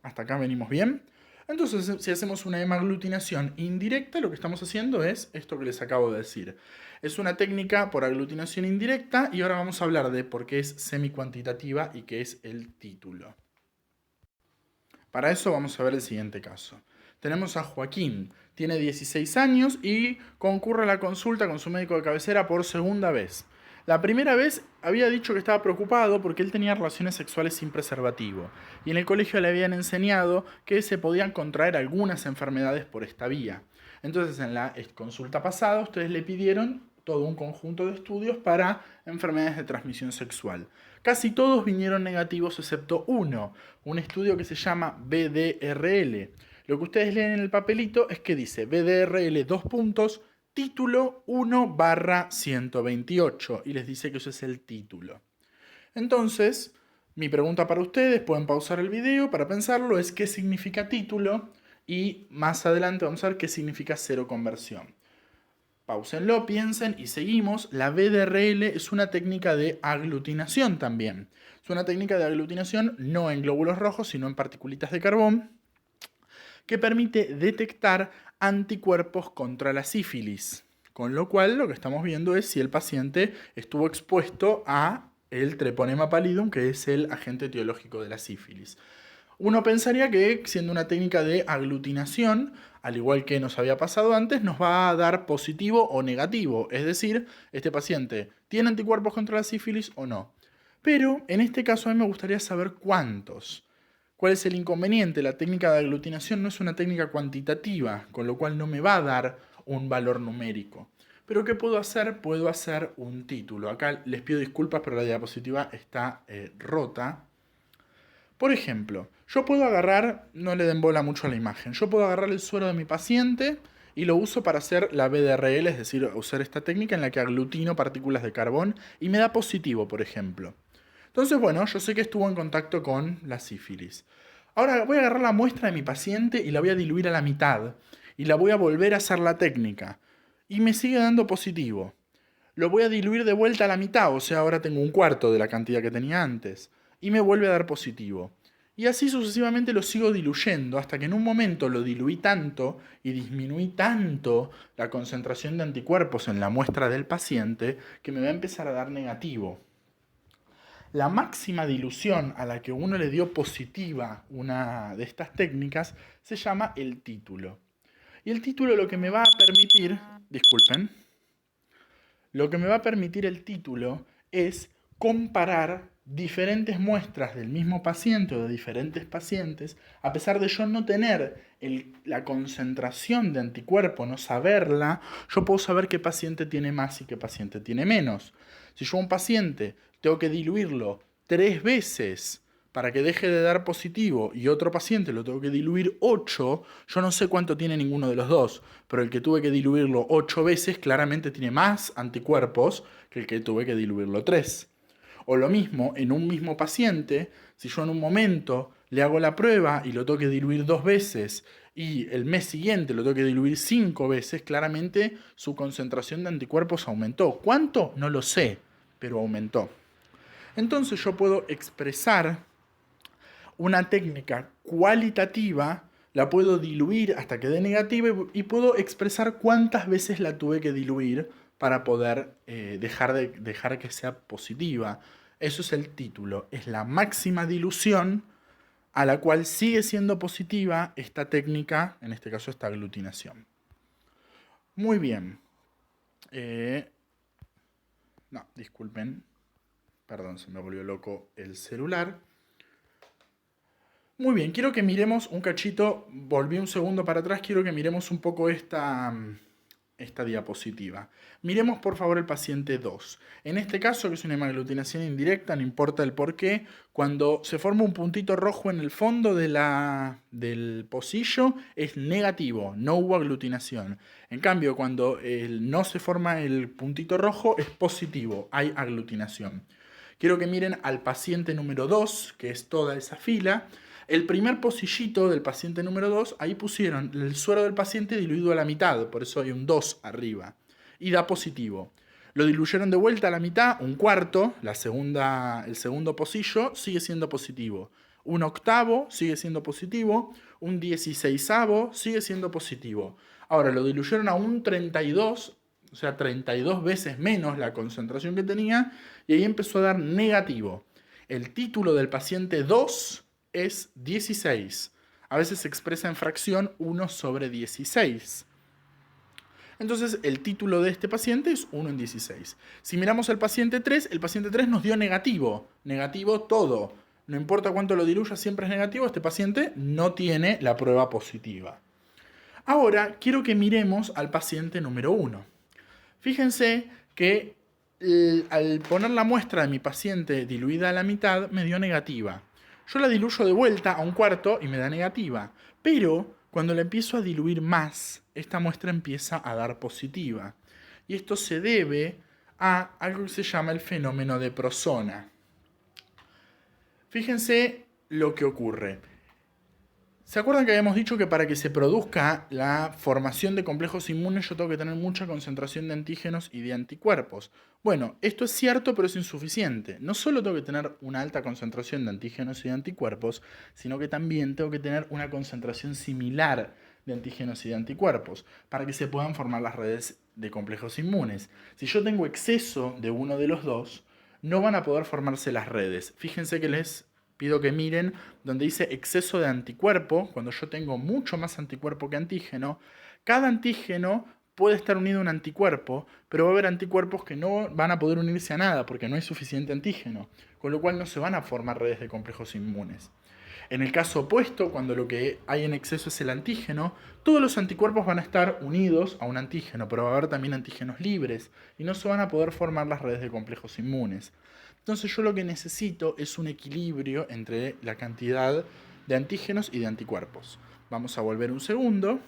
¿Hasta acá venimos bien? Entonces, si hacemos una hemaglutinación indirecta, lo que estamos haciendo es esto que les acabo de decir. Es una técnica por aglutinación indirecta y ahora vamos a hablar de por qué es semicuantitativa y qué es el título. Para eso vamos a ver el siguiente caso. Tenemos a Joaquín, tiene 16 años y concurre a la consulta con su médico de cabecera por segunda vez. La primera vez había dicho que estaba preocupado porque él tenía relaciones sexuales sin preservativo y en el colegio le habían enseñado que se podían contraer algunas enfermedades por esta vía. Entonces en la consulta pasada ustedes le pidieron todo un conjunto de estudios para enfermedades de transmisión sexual. Casi todos vinieron negativos excepto uno, un estudio que se llama BDRL. Lo que ustedes leen en el papelito es que dice BDRL 2 puntos, título 1/128 y les dice que eso es el título. Entonces, mi pregunta para ustedes, pueden pausar el video para pensarlo, es qué significa título y más adelante vamos a ver qué significa seroconversión. Páusenlo, piensen y seguimos. La BDRL es una técnica de aglutinación también. Es una técnica de aglutinación no en glóbulos rojos, sino en particulitas de carbón, que permite detectar anticuerpos contra la sífilis. Con lo cual, lo que estamos viendo es si el paciente estuvo expuesto a el Treponema pallidum, que es el agente etiológico de la sífilis. Uno pensaría que, siendo una técnica de aglutinación, al igual que nos había pasado antes, nos va a dar positivo o negativo. Es decir, este paciente tiene anticuerpos contra la sífilis o no. Pero en este caso a mí me gustaría saber cuántos. ¿Cuál es el inconveniente? La técnica de aglutinación no es una técnica cuantitativa, con lo cual no me va a dar un valor numérico. Pero ¿qué puedo hacer? Puedo hacer un título. Acá les pido disculpas, pero la diapositiva está rota. Por ejemplo, yo puedo agarrar, no le den bola mucho a la imagen, yo puedo agarrar el suero de mi paciente y lo uso para hacer la BDRL, es decir, usar esta técnica en la que aglutino partículas de carbón y me da positivo, por ejemplo. Entonces, bueno, yo sé que estuvo en contacto con la sífilis. Ahora voy a agarrar la muestra de mi paciente y la voy a diluir a la mitad y la voy a volver a hacer la técnica. Y me sigue dando positivo. Lo voy a diluir de vuelta a la mitad, o sea, ahora tengo un cuarto de la cantidad que tenía antes. Y me vuelve a dar positivo. Y así sucesivamente lo sigo diluyendo hasta que en un momento lo diluí tanto y disminuí tanto la concentración de anticuerpos en la muestra del paciente que me va a empezar a dar negativo. La máxima dilución a la que uno le dio positiva una de estas técnicas se llama el título. Y el título lo que me va a permitir, disculpen, lo que me va a permitir el título es comparar diferentes muestras del mismo paciente o de diferentes pacientes, a pesar de yo no tener la concentración de anticuerpo, no saberla, yo puedo saber qué paciente tiene más y qué paciente tiene menos. Si yo a un paciente tengo que diluirlo 3 veces para que deje de dar positivo y otro paciente lo tengo que diluir 8, yo no sé cuánto tiene ninguno de los dos, pero el que tuve que diluirlo 8 veces claramente tiene más anticuerpos que el que tuve que diluirlo 3. O lo mismo, en un mismo paciente, si yo en un momento le hago la prueba y lo tengo que diluir 2 veces y el mes siguiente lo tengo que diluir 5 veces, claramente su concentración de anticuerpos aumentó. ¿Cuánto? No lo sé, pero aumentó. Entonces yo puedo expresar una técnica cualitativa, la puedo diluir hasta que dé negativa y puedo expresar cuántas veces la tuve que diluir para poder dejar que sea positiva. Eso es el título, es la máxima dilución a la cual sigue siendo positiva esta técnica, en este caso esta aglutinación. Muy bien. No, disculpen. Perdón, se me volvió loco el celular. Muy bien, quiero que miremos un cachito, volví un segundo para atrás, quiero que miremos un poco esta diapositiva. Miremos por favor el paciente 2. En este caso, que es una hemaglutinación indirecta, no importa el por qué, cuando se forma un puntito rojo en el fondo del pocillo es negativo, no hubo aglutinación. En cambio, cuando no se forma el puntito rojo es positivo, hay aglutinación. Quiero que miren al paciente número 2, que es toda esa fila. El primer pocillito del paciente número 2, ahí pusieron el suero del paciente diluido a la mitad, por eso hay un 2 arriba, y da positivo. Lo diluyeron de vuelta a la mitad, un cuarto, el segundo pocillo sigue siendo positivo. Un octavo sigue siendo positivo, un 16avo sigue siendo positivo. Ahora lo diluyeron a un 32, o sea, 32 veces menos la concentración que tenía, y ahí empezó a dar negativo. El título del paciente 2 es 16. A veces se expresa en fracción 1 sobre 16. Entonces el título de este paciente es 1 en 16. Si miramos al paciente 3, el paciente 3 nos dio negativo. Negativo todo. No importa cuánto lo diluya, siempre es negativo. Este paciente no tiene la prueba positiva. Ahora quiero que miremos al paciente número 1. Fíjense que al poner la muestra de mi paciente diluida a la mitad me dio negativa. Yo la diluyo de vuelta a un cuarto y me da negativa. Pero cuando la empiezo a diluir más, esta muestra empieza a dar positiva. Y esto se debe a algo que se llama el fenómeno de Prosona. Fíjense lo que ocurre. ¿Se acuerdan que habíamos dicho que para que se produzca la formación de complejos inmunes yo tengo que tener mucha concentración de antígenos y de anticuerpos? Bueno, esto es cierto, pero es insuficiente. No solo tengo que tener una alta concentración de antígenos y de anticuerpos, sino que también tengo que tener una concentración similar de antígenos y de anticuerpos para que se puedan formar las redes de complejos inmunes. Si yo tengo exceso de uno de los dos, no van a poder formarse las redes. Fíjense que les pido que miren donde dice exceso de anticuerpo. Cuando yo tengo mucho más anticuerpo que antígeno, cada antígeno puede estar unido a un anticuerpo, pero va a haber anticuerpos que no van a poder unirse a nada porque no hay suficiente antígeno, con lo cual no se van a formar redes de complejos inmunes. En el caso opuesto, cuando lo que hay en exceso es el antígeno, todos los anticuerpos van a estar unidos a un antígeno, pero va a haber también antígenos libres y no se van a poder formar las redes de complejos inmunes. Entonces yo lo que necesito es un equilibrio entre la cantidad de antígenos y de anticuerpos. Vamos a volver un segundo.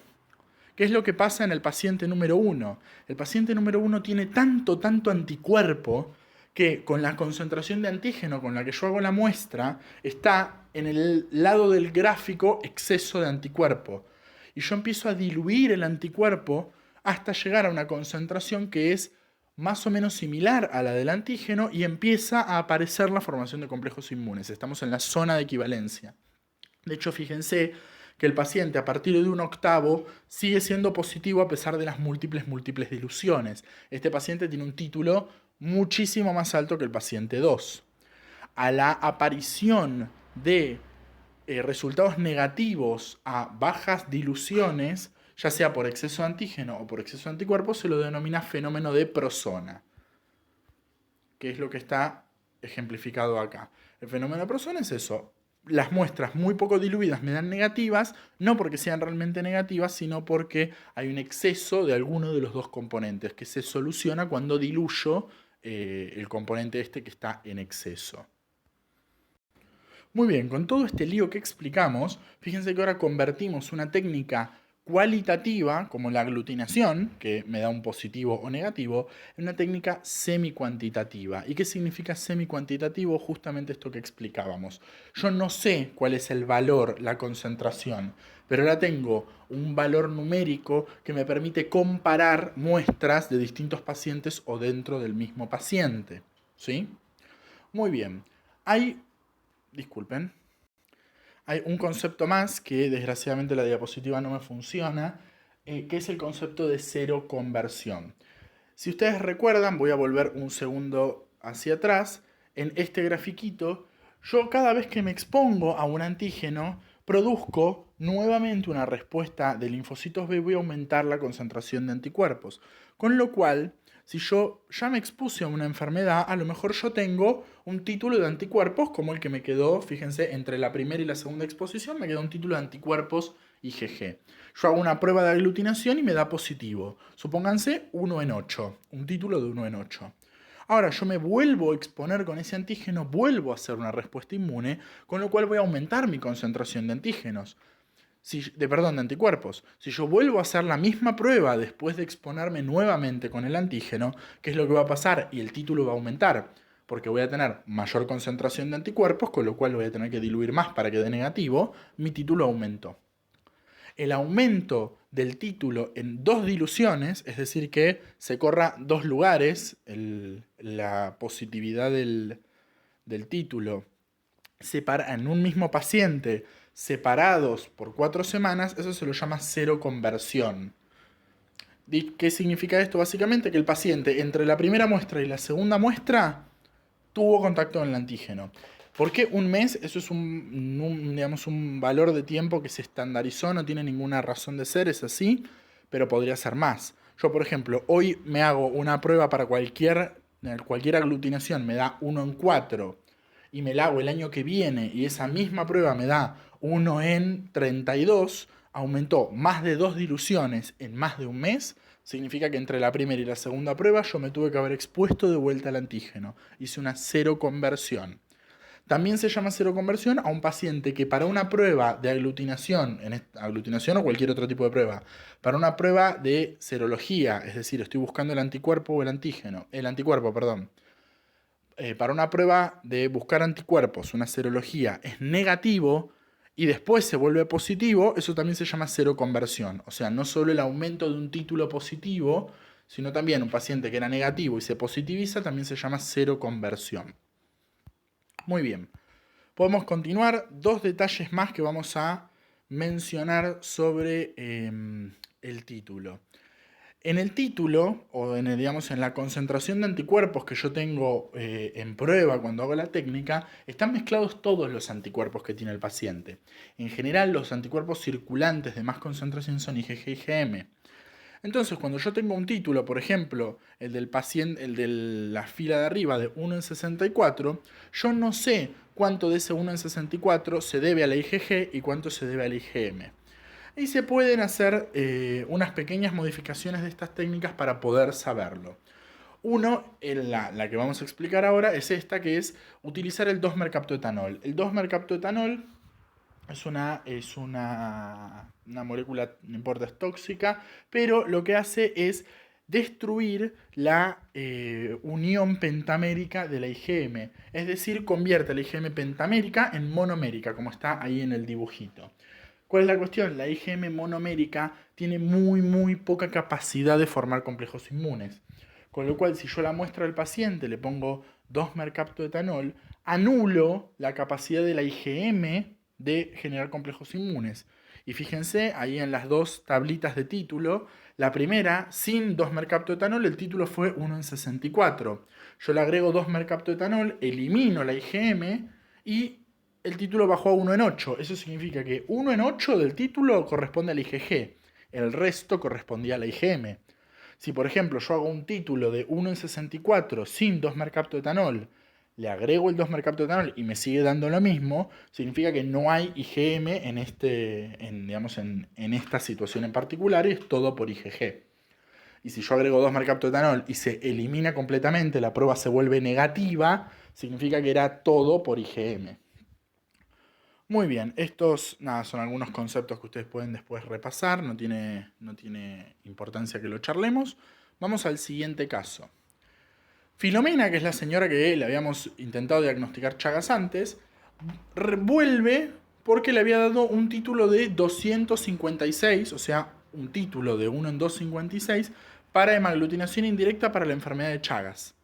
¿Qué es lo que pasa en el paciente número 1? El paciente número 1 tiene tanto anticuerpo que con la concentración de antígeno con la que yo hago la muestra está en el lado del gráfico exceso de anticuerpo. Y yo empiezo a diluir el anticuerpo hasta llegar a una concentración que es más o menos similar a la del antígeno y empieza a aparecer la formación de complejos inmunes. Estamos en la zona de equivalencia. De hecho, fíjense que el paciente a partir de un octavo sigue siendo positivo a pesar de las múltiples diluciones. Este paciente tiene un título muchísimo más alto que el paciente 2. A la aparición de resultados negativos a bajas diluciones, ya sea por exceso de antígeno o por exceso de anticuerpos, se lo denomina fenómeno de Prosona, que es lo que está ejemplificado acá. El fenómeno de Prosona es eso. Las muestras muy poco diluidas me dan negativas, no porque sean realmente negativas, sino porque hay un exceso de alguno de los dos componentes, que se soluciona cuando diluyo el componente este que está en exceso. Muy bien, con todo este lío que explicamos, fíjense que ahora convertimos una técnica cualitativa, como la aglutinación, que me da un positivo o negativo, en una técnica semicuantitativa. ¿Y qué significa semicuantitativo? Justamente esto que explicábamos. Yo no sé cuál es el valor, la concentración, pero ahora tengo un valor numérico que me permite comparar muestras de distintos pacientes o dentro del mismo paciente. ¿Sí? Muy bien. Disculpen. Hay un concepto más que desgraciadamente la diapositiva no me funciona, que es el concepto de cero conversión. Si ustedes recuerdan, voy a volver un segundo hacia atrás, en este grafiquito, yo cada vez que me expongo a un antígeno, produzco nuevamente una respuesta de linfocitos B, voy a aumentar la concentración de anticuerpos. Con lo cual, si yo ya me expuse a una enfermedad, a lo mejor yo tengo un título de anticuerpos como el que me quedó, fíjense, entre la primera y la segunda exposición me quedó un título de anticuerpos IgG. Yo hago una prueba de aglutinación y me da positivo. Supónganse 1 en 8, un título de 1 en 8. Ahora yo me vuelvo a exponer con ese antígeno, vuelvo a hacer una respuesta inmune, con lo cual voy a aumentar mi concentración de antígenos. De anticuerpos. Si yo vuelvo a hacer la misma prueba después de exponerme nuevamente con el antígeno, ¿qué es lo que va a pasar? Y el título va a aumentar, porque voy a tener mayor concentración de anticuerpos, con lo cual voy a tener que diluir más para que dé negativo, mi título aumentó. El aumento del título en dos diluciones, es decir, que se corra dos lugares, la positividad del título en un mismo paciente separados por 4 semanas, eso se lo llama seroconversión. ¿Qué significa esto? Básicamente que el paciente entre la primera muestra y la segunda muestra tuvo contacto con el antígeno. ¿Por qué un mes? Eso es un valor de tiempo que se estandarizó, no tiene ninguna razón de ser, es así, pero podría ser más. Yo, por ejemplo, hoy me hago una prueba para cualquier aglutinación, me da 1 en 4, y me la hago el año que viene, y esa misma prueba me da 1 en 32, aumentó más de 2 diluciones en más de un mes, significa que entre la primera y la segunda prueba yo me tuve que haber expuesto de vuelta al antígeno. Hice una seroconversión. También se llama seroconversión a un paciente que para una prueba de aglutinación, aglutinación o cualquier otro tipo de prueba, para una prueba de serología, es decir, estoy buscando el anticuerpo o el anticuerpo, perdón. Para una prueba de buscar anticuerpos, una serología, es negativo y después se vuelve positivo, eso también se llama seroconversión. O sea, no solo el aumento de un título positivo, sino también un paciente que era negativo y se positiviza, también se llama seroconversión. Muy bien. Podemos continuar. Dos detalles más que vamos a mencionar sobre el título. En el título, o en la concentración de anticuerpos que yo tengo en prueba cuando hago la técnica, están mezclados todos los anticuerpos que tiene el paciente. En general, los anticuerpos circulantes de más concentración son IgG y IgM. Entonces, cuando yo tengo un título, por ejemplo, el del paciente, el de la fila de arriba de 1 en 64, yo no sé cuánto de ese 1 en 64 se debe a la IgG y cuánto se debe a la IgM. Y se pueden hacer unas pequeñas modificaciones de estas técnicas para poder saberlo. Uno, la que vamos a explicar ahora, es esta, que es utilizar el 2-mercaptoetanol. El 2-mercaptoetanol es una molécula, no importa, es tóxica, pero lo que hace es destruir la unión pentamérica de la IgM. Es decir, convierte la IgM pentamérica en monomérica, como está ahí en el dibujito. ¿Cuál es la cuestión? La IgM monomérica tiene muy poca capacidad de formar complejos inmunes. Con lo cual, si yo la muestro al paciente, le pongo 2-mercaptoetanol, anulo la capacidad de la IgM de generar complejos inmunes. Y fíjense, ahí en las dos tablitas de título, la primera, sin 2-mercaptoetanol, el título fue 1 en 64. Yo le agrego 2-mercaptoetanol, elimino la IgM y el título bajó a 1 en 8. Eso significa que 1 en 8 del título corresponde al IgG. El resto correspondía a la IgM. Si, por ejemplo, yo hago un título de 1 en 64 sin 2-mercaptoetanol, le agrego el 2-mercaptoetanol y me sigue dando lo mismo, significa que no hay IgM en esta situación en particular y es todo por IgG. Y si yo agrego 2-mercaptoetanol y se elimina completamente, la prueba se vuelve negativa, significa que era todo por IgM. Muy bien, estos son algunos conceptos que ustedes pueden después repasar, no tiene importancia que lo charlemos. Vamos al siguiente caso. Filomena, que es la señora que le habíamos intentado diagnosticar Chagas antes, vuelve porque le había dado un título de 256, o sea, un título de 1 en 256 para hemaglutinación indirecta para la enfermedad de Chagas.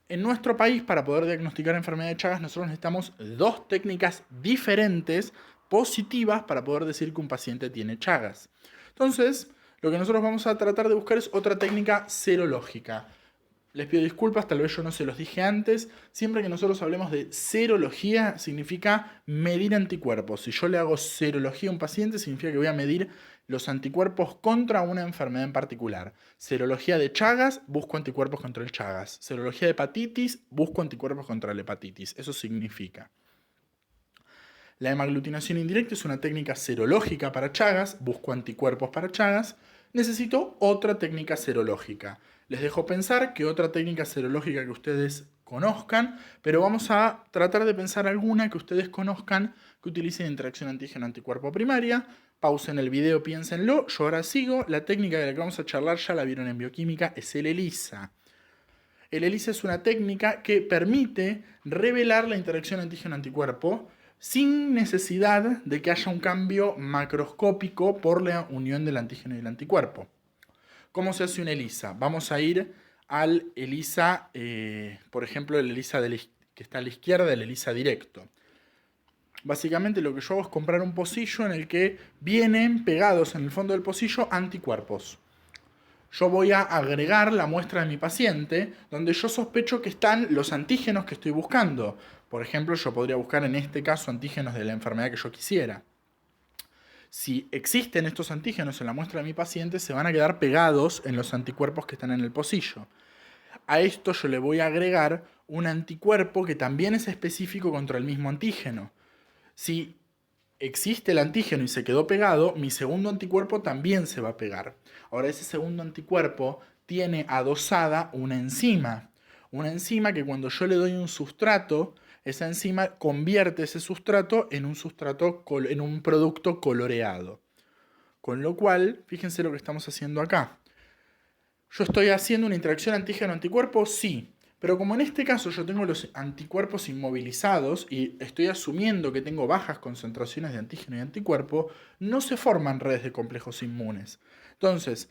En nuestro país, para poder diagnosticar enfermedad de Chagas, nosotros necesitamos dos técnicas diferentes, positivas, para poder decir que un paciente tiene Chagas. Entonces, lo que nosotros vamos a tratar de buscar es otra técnica serológica. Les pido disculpas, tal vez yo no se los dije antes. Siempre que nosotros hablemos de serología, significa medir anticuerpos. Si yo le hago serología a un paciente, significa que voy a medir los anticuerpos contra una enfermedad en particular. Serología de Chagas, busco anticuerpos contra el Chagas. Serología de hepatitis, busco anticuerpos contra la hepatitis. Eso significa. La hemaglutinación indirecta es una técnica serológica para Chagas, busco anticuerpos para Chagas. Necesito otra técnica serológica. Les dejo pensar que otra técnica serológica que ustedes conozcan, pero vamos a tratar de pensar alguna que ustedes conozcan que utilice interacción antígeno-anticuerpo primaria. Pausen el video, piénsenlo. Yo ahora sigo. La técnica de la que vamos a charlar ya la vieron en bioquímica, es el ELISA. El ELISA es una técnica que permite revelar la interacción antígeno-anticuerpo sin necesidad de que haya un cambio macroscópico por la unión del antígeno y el anticuerpo. ¿Cómo se hace un ELISA? Vamos a ir al ELISA, por ejemplo, el ELISA que está a la izquierda, el ELISA directo. Básicamente lo que yo hago es comprar un pocillo en el que vienen pegados en el fondo del pocillo anticuerpos. Yo voy a agregar la muestra de mi paciente donde yo sospecho que están los antígenos que estoy buscando. Por ejemplo, yo podría buscar en este caso antígenos de la enfermedad que yo quisiera. Si existen estos antígenos en la muestra de mi paciente, se van a quedar pegados en los anticuerpos que están en el pocillo. A esto yo le voy a agregar un anticuerpo que también es específico contra el mismo antígeno. Si existe el antígeno y se quedó pegado, mi segundo anticuerpo también se va a pegar. Ahora, ese segundo anticuerpo tiene adosada una enzima. Una enzima que cuando yo le doy un sustrato, esa enzima convierte ese sustrato en un producto coloreado. Con lo cual, fíjense lo que estamos haciendo acá. ¿Yo estoy haciendo una interacción antígeno-anticuerpo? Sí. Pero como en este caso yo tengo los anticuerpos inmovilizados y estoy asumiendo que tengo bajas concentraciones de antígeno y anticuerpo, no se forman redes de complejos inmunes. Entonces,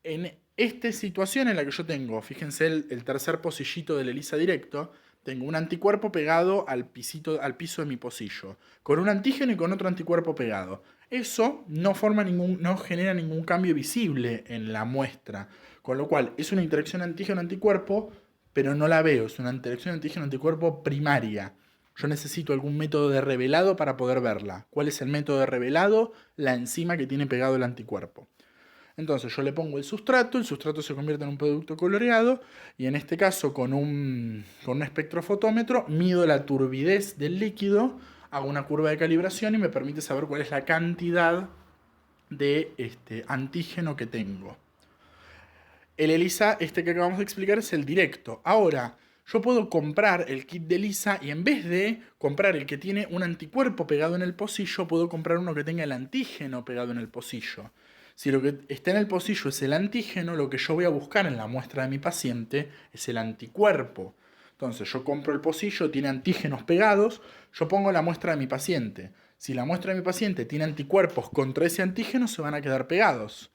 en esta situación en la que yo tengo, fíjense el tercer pocillito del ELISA directo, tengo un anticuerpo pegado al piso de mi pocillo, con un antígeno y con otro anticuerpo pegado. Eso no genera ningún cambio visible en la muestra, con lo cual es una interacción antígeno-anticuerpo, pero no la veo, es una interacción antígeno-anticuerpo primaria. Yo necesito algún método de revelado para poder verla. ¿Cuál es el método de revelado? La enzima que tiene pegado el anticuerpo. Entonces yo le pongo el sustrato se convierte en un producto coloreado y en este caso con un espectrofotómetro mido la turbidez del líquido, hago una curva de calibración y me permite saber cuál es la cantidad de antígeno que tengo. El ELISA, que acabamos de explicar, es el directo. Ahora, yo puedo comprar el kit de ELISA y en vez de comprar el que tiene un anticuerpo pegado en el pocillo, puedo comprar uno que tenga el antígeno pegado en el pocillo. Si lo que está en el pocillo es el antígeno, lo que yo voy a buscar en la muestra de mi paciente es el anticuerpo. Entonces yo compro el pocillo, tiene antígenos pegados, yo pongo la muestra de mi paciente. Si la muestra de mi paciente tiene anticuerpos contra ese antígeno, se van a quedar pegados.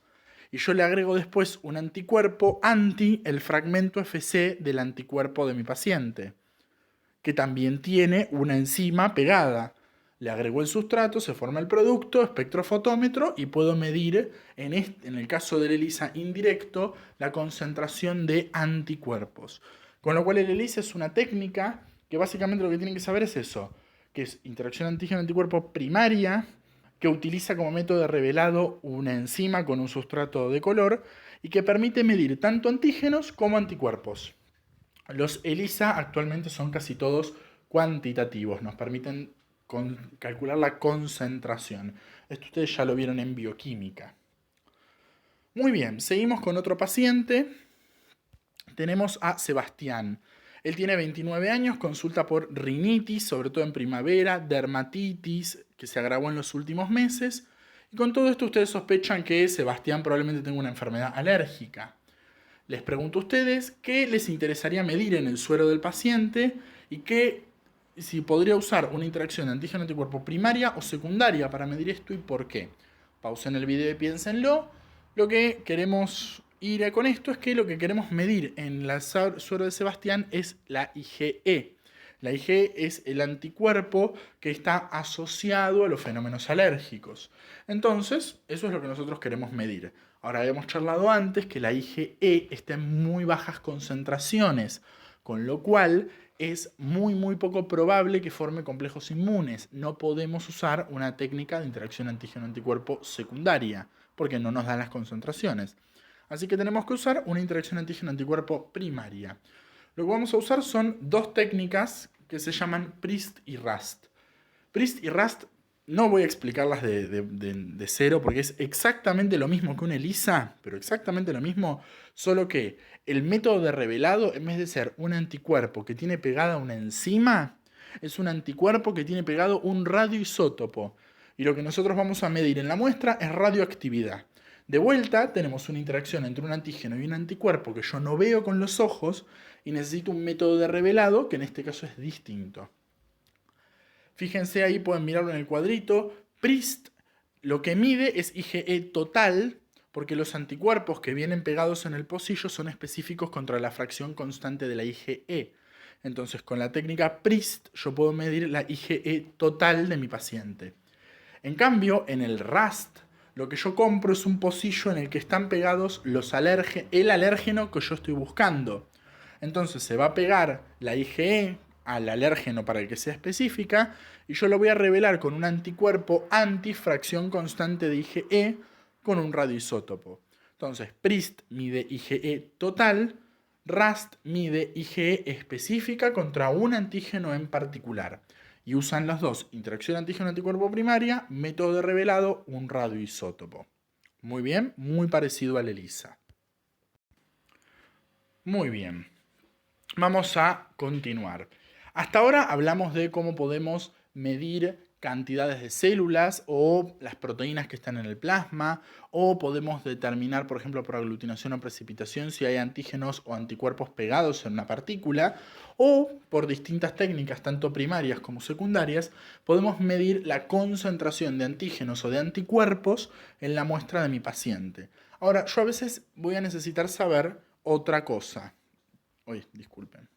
Y yo le agrego después un anticuerpo anti el fragmento Fc del anticuerpo de mi paciente, que también tiene una enzima pegada. Le agrego el sustrato, se forma el producto, espectrofotómetro y puedo medir, en el caso del ELISA indirecto, la concentración de anticuerpos. Con lo cual el ELISA es una técnica que básicamente lo que tienen que saber es eso, que es interacción antígeno-anticuerpo primaria, que utiliza como método de revelado una enzima con un sustrato de color y que permite medir tanto antígenos como anticuerpos. Los ELISA actualmente son casi todos cuantitativos, nos permiten calcular la concentración. Esto ustedes ya lo vieron en bioquímica. Muy bien, seguimos con otro paciente. Tenemos a Sebastián. Él tiene 29 años, consulta por rinitis, sobre todo en primavera, dermatitis, que se agravó en los últimos meses. Y con todo esto ustedes sospechan que Sebastián probablemente tenga una enfermedad alérgica. Les pregunto a ustedes qué les interesaría medir en el suero del paciente y si podría usar una interacción de antígeno-anticuerpo primaria o secundaria para medir esto y por qué. Pausen el video y piénsenlo. Lo que queremos ir con esto es que lo que queremos medir en el suero de Sebastián es la IgE. La IgE es el anticuerpo que está asociado a los fenómenos alérgicos. Entonces, eso es lo que nosotros queremos medir. Ahora habíamos charlado antes que la IgE está en muy bajas concentraciones, con lo cual es muy poco probable que forme complejos inmunes. No podemos usar una técnica de interacción antígeno-anticuerpo secundaria, porque no nos dan las concentraciones. Así que tenemos que usar una interacción antígeno-anticuerpo primaria. Lo que vamos a usar son dos técnicas que se llaman PRIST y RAST. PRIST y RAST no voy a explicarlas de cero porque es exactamente lo mismo que una ELISA, pero exactamente lo mismo, solo que el método de revelado, en vez de ser un anticuerpo que tiene pegada una enzima, es un anticuerpo que tiene pegado un radioisótopo. Y lo que nosotros vamos a medir en la muestra es radioactividad. De vuelta, tenemos una interacción entre un antígeno y un anticuerpo que yo no veo con los ojos y necesito un método de revelado que en este caso es distinto. Fíjense ahí, pueden mirarlo en el cuadrito. PRIST lo que mide es IgE total, porque los anticuerpos que vienen pegados en el pocillo son específicos contra la fracción constante de la IgE. Entonces, con la técnica PRIST yo puedo medir la IgE total de mi paciente. En cambio, en el RAST, lo que yo compro es un pocillo en el que están pegados el alérgeno que yo estoy buscando. Entonces se va a pegar la IgE al alérgeno para el que sea específica y yo lo voy a revelar con un anticuerpo antifracción constante de IgE con un radioisótopo. Entonces, PRIST mide IgE total, RAST mide IgE específica contra un antígeno en particular. Y usan las dos, interacción antígeno-anticuerpo primaria, método de revelado, un radioisótopo. Muy bien, muy parecido al ELISA. Muy bien. Vamos a continuar. Hasta ahora hablamos de cómo podemos medir cantidades de células o las proteínas que están en el plasma, o podemos determinar, por ejemplo, por aglutinación o precipitación, si hay antígenos o anticuerpos pegados en una partícula, o por distintas técnicas, tanto primarias como secundarias, podemos medir la concentración de antígenos o de anticuerpos en la muestra de mi paciente. Ahora, yo a veces voy a necesitar saber otra cosa. Disculpen.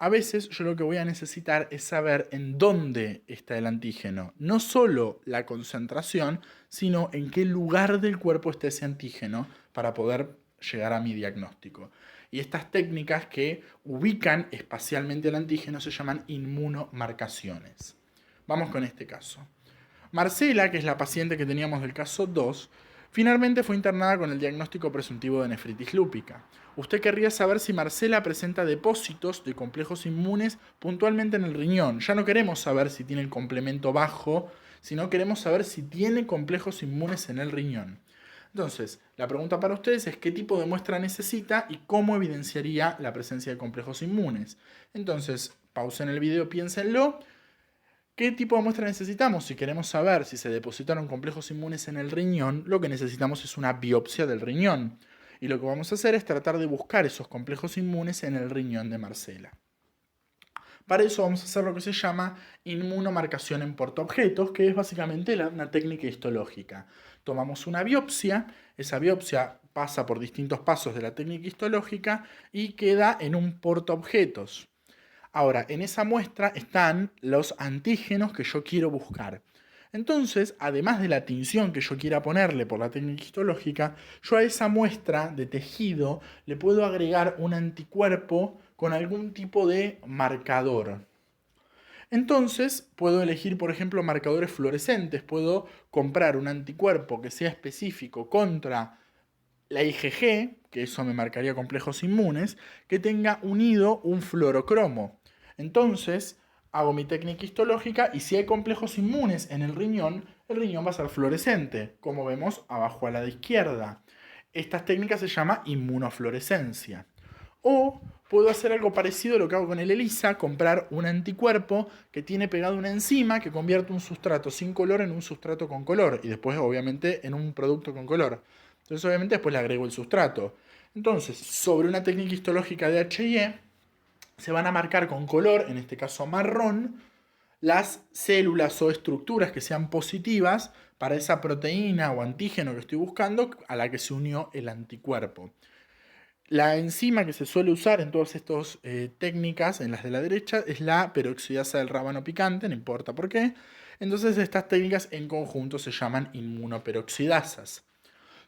A veces yo lo que voy a necesitar es saber en dónde está el antígeno. No solo la concentración, sino en qué lugar del cuerpo está ese antígeno para poder llegar a mi diagnóstico. Y estas técnicas que ubican espacialmente el antígeno se llaman inmunomarcaciones. Vamos con este caso. Marcela, que es la paciente que teníamos del caso 2, finalmente fue internada con el diagnóstico presuntivo de nefritis lúpica. Usted querría saber si Marcela presenta depósitos de complejos inmunes puntualmente en el riñón. Ya no queremos saber si tiene el complemento bajo, sino queremos saber si tiene complejos inmunes en el riñón. Entonces, la pregunta para ustedes es qué tipo de muestra necesita y cómo evidenciaría la presencia de complejos inmunes. Entonces, pausen el video, piénsenlo. ¿Qué tipo de muestra necesitamos? Si queremos saber si se depositaron complejos inmunes en el riñón, lo que necesitamos es una biopsia del riñón. Y lo que vamos a hacer es tratar de buscar esos complejos inmunes en el riñón de Marcela. Para eso vamos a hacer lo que se llama inmunomarcación en portaobjetos, que es básicamente una técnica histológica. Tomamos una biopsia, esa biopsia pasa por distintos pasos de la técnica histológica y queda en un portaobjetos. Ahora, en esa muestra están los antígenos que yo quiero buscar. Entonces, además de la tinción que yo quiera ponerle por la técnica histológica, yo a esa muestra de tejido le puedo agregar un anticuerpo con algún tipo de marcador. Entonces, puedo elegir, por ejemplo, marcadores fluorescentes. Puedo comprar un anticuerpo que sea específico contra la IgG, que eso me marcaría complejos inmunes, que tenga unido un fluorocromo. Entonces, hago mi técnica histológica y si hay complejos inmunes en el riñón va a ser fluorescente, como vemos abajo a la izquierda. Estas técnicas se llama inmunofluorescencia. O puedo hacer algo parecido a lo que hago con el ELISA, comprar un anticuerpo que tiene pegado una enzima que convierte un sustrato sin color en un sustrato con color y después obviamente en un producto con color. Entonces obviamente después le agrego el sustrato. Entonces, sobre una técnica histológica de H&E, se van a marcar con color, en este caso marrón, las células o estructuras que sean positivas para esa proteína o antígeno que estoy buscando a la que se unió el anticuerpo. La enzima que se suele usar en todas estas técnicas, en las de la derecha, es la peroxidasa del rábano picante, no importa por qué. Entonces estas técnicas en conjunto se llaman inmunoperoxidasas.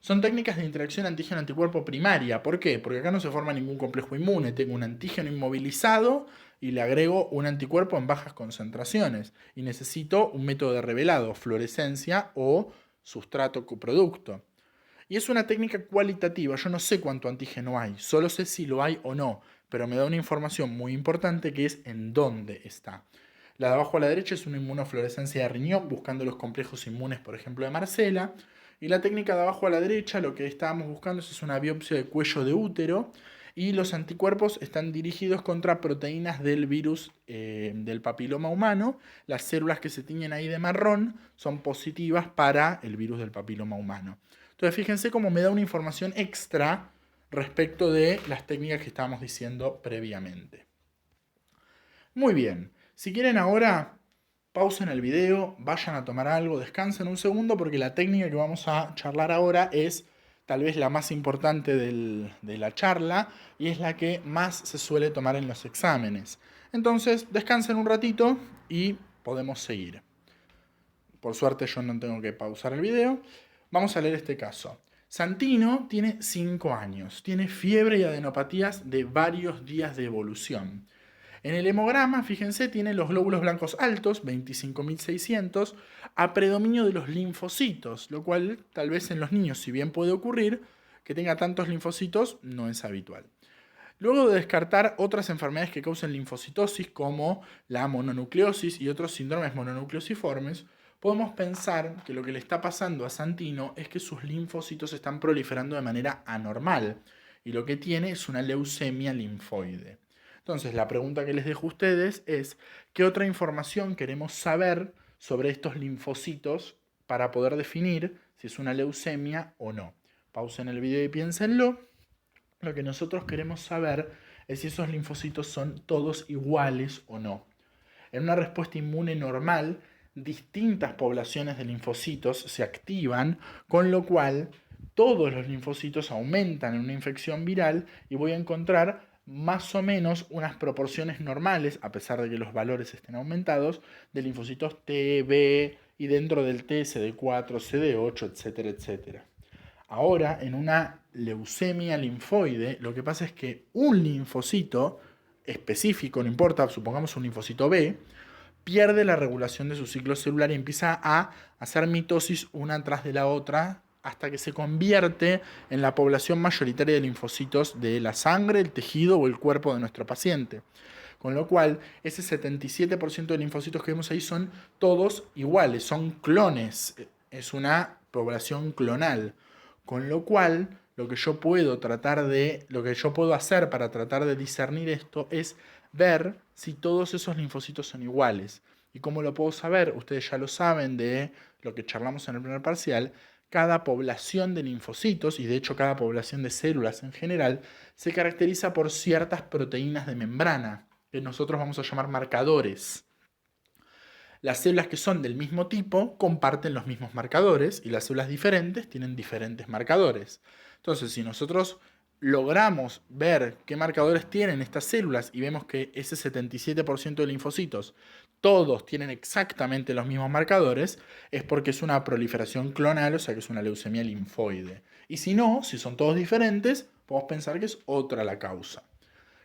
Son técnicas de interacción antígeno-anticuerpo primaria. ¿Por qué? Porque acá no se forma ningún complejo inmune. Tengo un antígeno inmovilizado y le agrego un anticuerpo en bajas concentraciones. Y necesito un método de revelado, fluorescencia o sustrato coproducto. Y es una técnica cualitativa. Yo no sé cuánto antígeno hay, solo sé si lo hay o no, pero me da una información muy importante que es en dónde está. La de abajo a la derecha es una inmunofluorescencia de riñón buscando los complejos inmunes, por ejemplo, de Marsella. Y la técnica de abajo a la derecha, lo que estábamos buscando es una biopsia de cuello de útero. Y los anticuerpos están dirigidos contra proteínas del virus del papiloma humano. Las células que se tiñen ahí de marrón son positivas para el virus del papiloma humano. Entonces fíjense cómo me da una información extra respecto de las técnicas que estábamos diciendo previamente. Muy bien, si quieren ahora pausen el video, vayan a tomar algo, descansen un segundo porque la técnica que vamos a charlar ahora es tal vez la más importante de la charla y es la que más se suele tomar en los exámenes. Entonces descansen un ratito y podemos seguir. Por suerte yo no tengo que pausar el video. Vamos a leer este caso. Santino tiene 5 años, tiene fiebre y adenopatías de varios días de evolución. En el hemograma, fíjense, tiene los glóbulos blancos altos, 25.600, a predominio de los linfocitos, lo cual tal vez en los niños, si bien puede ocurrir, que tenga tantos linfocitos no es habitual. Luego de descartar otras enfermedades que causan linfocitosis, como la mononucleosis y otros síndromes mononucleosiformes, podemos pensar que lo que le está pasando a Santino es que sus linfocitos están proliferando de manera anormal y lo que tiene es una leucemia linfoide. Entonces, la pregunta que les dejo a ustedes es, ¿qué otra información queremos saber sobre estos linfocitos para poder definir si es una leucemia o no? Pausen el video y piénsenlo. Lo que nosotros queremos saber es si esos linfocitos son todos iguales o no. En una respuesta inmune normal, distintas poblaciones de linfocitos se activan, con lo cual todos los linfocitos aumentan en una infección viral y voy a encontrar más o menos unas proporciones normales, a pesar de que los valores estén aumentados, de linfocitos T, B y dentro del T, CD4, CD8, etcétera, etcétera. Ahora, en una leucemia linfoide, lo que pasa es que un linfocito específico, no importa, supongamos un linfocito B, pierde la regulación de su ciclo celular y empieza a hacer mitosis una tras de la otra hasta que se convierte en la población mayoritaria de linfocitos de la sangre, el tejido o el cuerpo de nuestro paciente. Con lo cual, ese 77% de linfocitos que vemos ahí son todos iguales, son clones, es una población clonal. Con lo cual, lo que yo puedo hacer para tratar de discernir esto es ver si todos esos linfocitos son iguales. ¿Y cómo lo puedo saber? Ustedes ya lo saben de lo que charlamos en el primer parcial. Cada población de linfocitos, y de hecho cada población de células en general, se caracteriza por ciertas proteínas de membrana, que nosotros vamos a llamar marcadores. Las células que son del mismo tipo comparten los mismos marcadores y las células diferentes tienen diferentes marcadores. Entonces, si nosotros logramos ver qué marcadores tienen estas células y vemos que ese 77% de linfocitos todos tienen exactamente los mismos marcadores, es porque es una proliferación clonal, o sea que es una leucemia linfoide. Y si no, si son todos diferentes, podemos pensar que es otra la causa.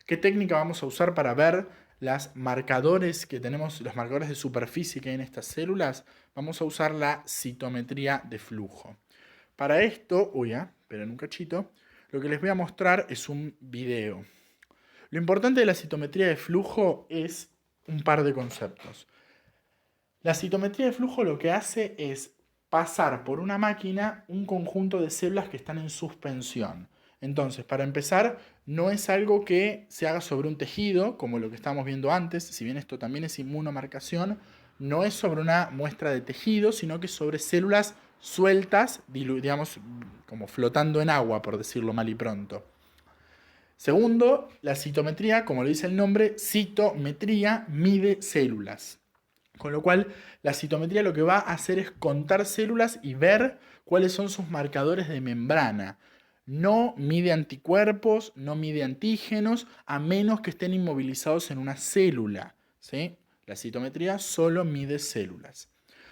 ¿Qué técnica vamos a usar para ver los marcadores que tenemos, los marcadores de superficie que hay en estas células? Vamos a usar la citometría de flujo. Para esto, esperen un cachito, lo que les voy a mostrar es un video. Lo importante de la citometría de flujo es un par de conceptos. La citometría de flujo lo que hace es pasar por una máquina un conjunto de células que están en suspensión. Entonces, para empezar, no es algo que se haga sobre un tejido, como lo que estábamos viendo antes, si bien esto también es inmunomarcación, no es sobre una muestra de tejido, sino que sobre células sueltas, digamos, como flotando en agua, por decirlo mal y pronto. Segundo, la citometría, como lo dice el nombre, citometría mide células. Con lo cual, la citometría lo que va a hacer es contar células y ver cuáles son sus marcadores de membrana. No mide anticuerpos, no mide antígenos, a menos que estén inmovilizados en una célula, ¿sí? La citometría solo mide células.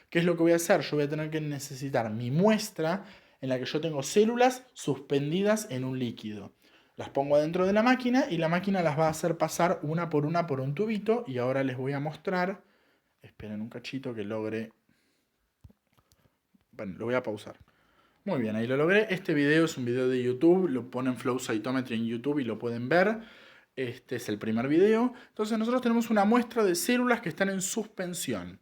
¿Qué es lo que voy a hacer? Yo voy a tener que necesitar mi muestra en la que yo tengo células suspendidas en un líquido. Las pongo adentro de la máquina y la máquina las va a hacer pasar una por un tubito y ahora les voy a mostrar. Esperen un cachito que logre. Bueno, lo voy a pausar. Muy bien, ahí lo logré. Este video es un video de YouTube, lo ponen Flow Cytometry en YouTube y lo pueden ver. Este es el primer video. Entonces nosotros tenemos una muestra de células que están en suspensión.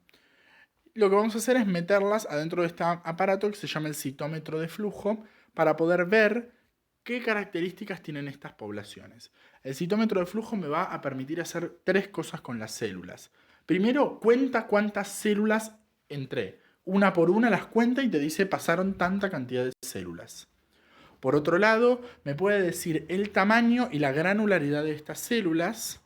Lo que vamos a hacer es meterlas adentro de este aparato que se llama el citómetro de flujo para poder ver qué características tienen estas poblaciones. El citómetro de flujo me va a permitir hacer tres cosas con las células. Primero, cuenta cuántas células entré. Una por una las cuenta y te dice pasaron tanta cantidad de células. Por otro lado, me puede decir el tamaño y la granularidad de estas células.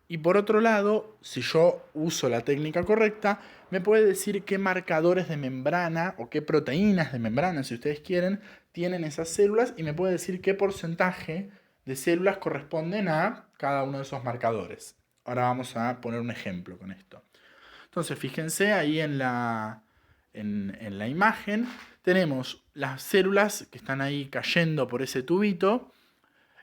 Y por otro lado, si yo uso la técnica correcta, me puede decir qué marcadores de membrana o qué proteínas de membrana, si ustedes quieren, tienen esas células y me puede decir qué porcentaje de células corresponden a cada uno de esos marcadores. Ahora vamos a poner un ejemplo con esto. Entonces, fíjense ahí en la imagen, tenemos las células que están ahí cayendo por ese tubito.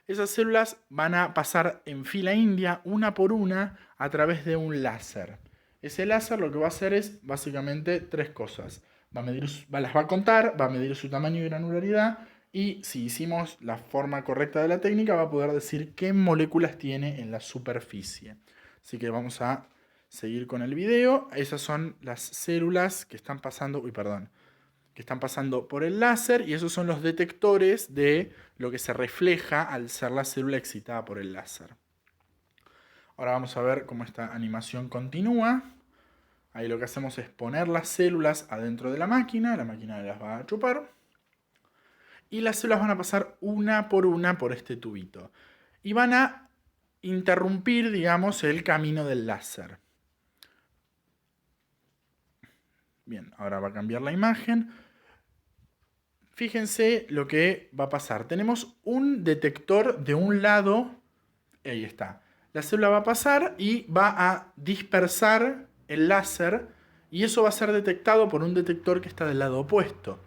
Esas células van a pasar en fila india, una por una, a través de un láser. Ese láser lo que va a hacer es básicamente tres cosas. Las va a contar, va a medir su tamaño y granularidad, y si hicimos la forma correcta de la técnica, va a poder decir qué moléculas tiene en la superficie. Así que vamos a seguir con el video. Esas son las células que están pasando... que están pasando por el láser, y esos son los detectores de lo que se refleja al ser la célula excitada por el láser. Ahora vamos a ver cómo esta animación continúa. Ahí lo que hacemos es poner las células adentro de la máquina las va a chupar, y las células van a pasar una por este tubito. Y van a interrumpir, digamos, el camino del láser. Bien, ahora va a cambiar la imagen. Fíjense lo que va a pasar. Tenemos un detector de un lado. Ahí está. La célula va a pasar y va a dispersar el láser. Y eso va a ser detectado por un detector que está del lado opuesto.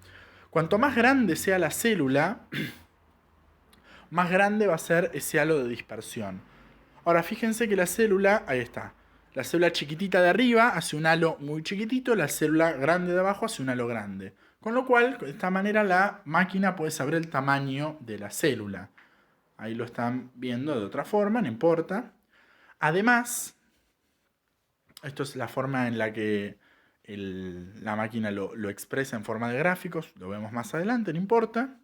Cuanto más grande sea la célula, más grande va a ser ese halo de dispersión. Ahora fíjense que la célula, ahí está. La célula chiquitita de arriba hace un halo muy chiquitito. La célula grande de abajo hace un halo grande. Con lo cual, de esta manera, la máquina puede saber el tamaño de la célula. Ahí lo están viendo de otra forma, no importa. Además, esto es la forma en la que la máquina lo expresa en forma de gráficos. Lo vemos más adelante, no importa.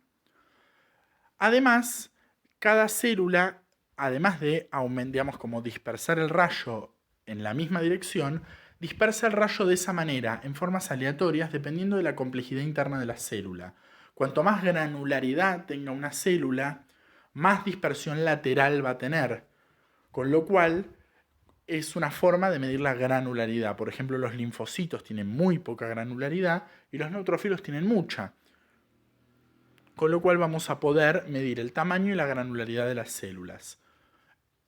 Además, cada célula, además de digamos, como dispersar el rayo en la misma dirección, dispersa el rayo de esa manera, en formas aleatorias, dependiendo de la complejidad interna de la célula. Cuanto más granularidad tenga una célula, más dispersión lateral va a tener. Con lo cual, es una forma de medir la granularidad. Por ejemplo, los linfocitos tienen muy poca granularidad y los neutrófilos tienen mucha. Con lo cual vamos a poder medir el tamaño y la granularidad de las células.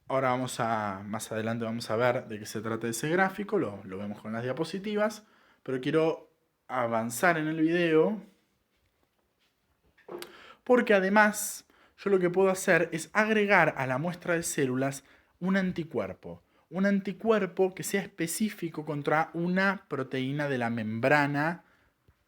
Ahora más adelante vamos a ver de qué se trata ese gráfico, lo vemos con las diapositivas, pero quiero avanzar en el video porque además yo lo que puedo hacer es agregar a la muestra de células un anticuerpo que sea específico contra una proteína de la membrana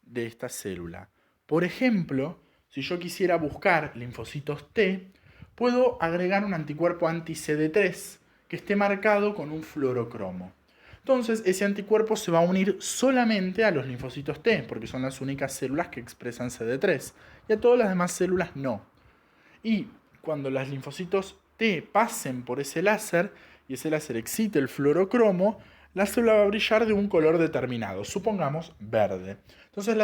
de esta célula. Por ejemplo, si yo quisiera buscar linfocitos T, puedo agregar un anticuerpo anti-CD3 que esté marcado con un fluorocromo. Entonces, ese anticuerpo se va a unir solamente a los linfocitos T, porque son las únicas células que expresan CD3, y a todas las demás células no. Y cuando los linfocitos T pasen por ese láser, y ese láser excite el fluorocromo, la célula va a brillar de un color determinado, supongamos verde. Entonces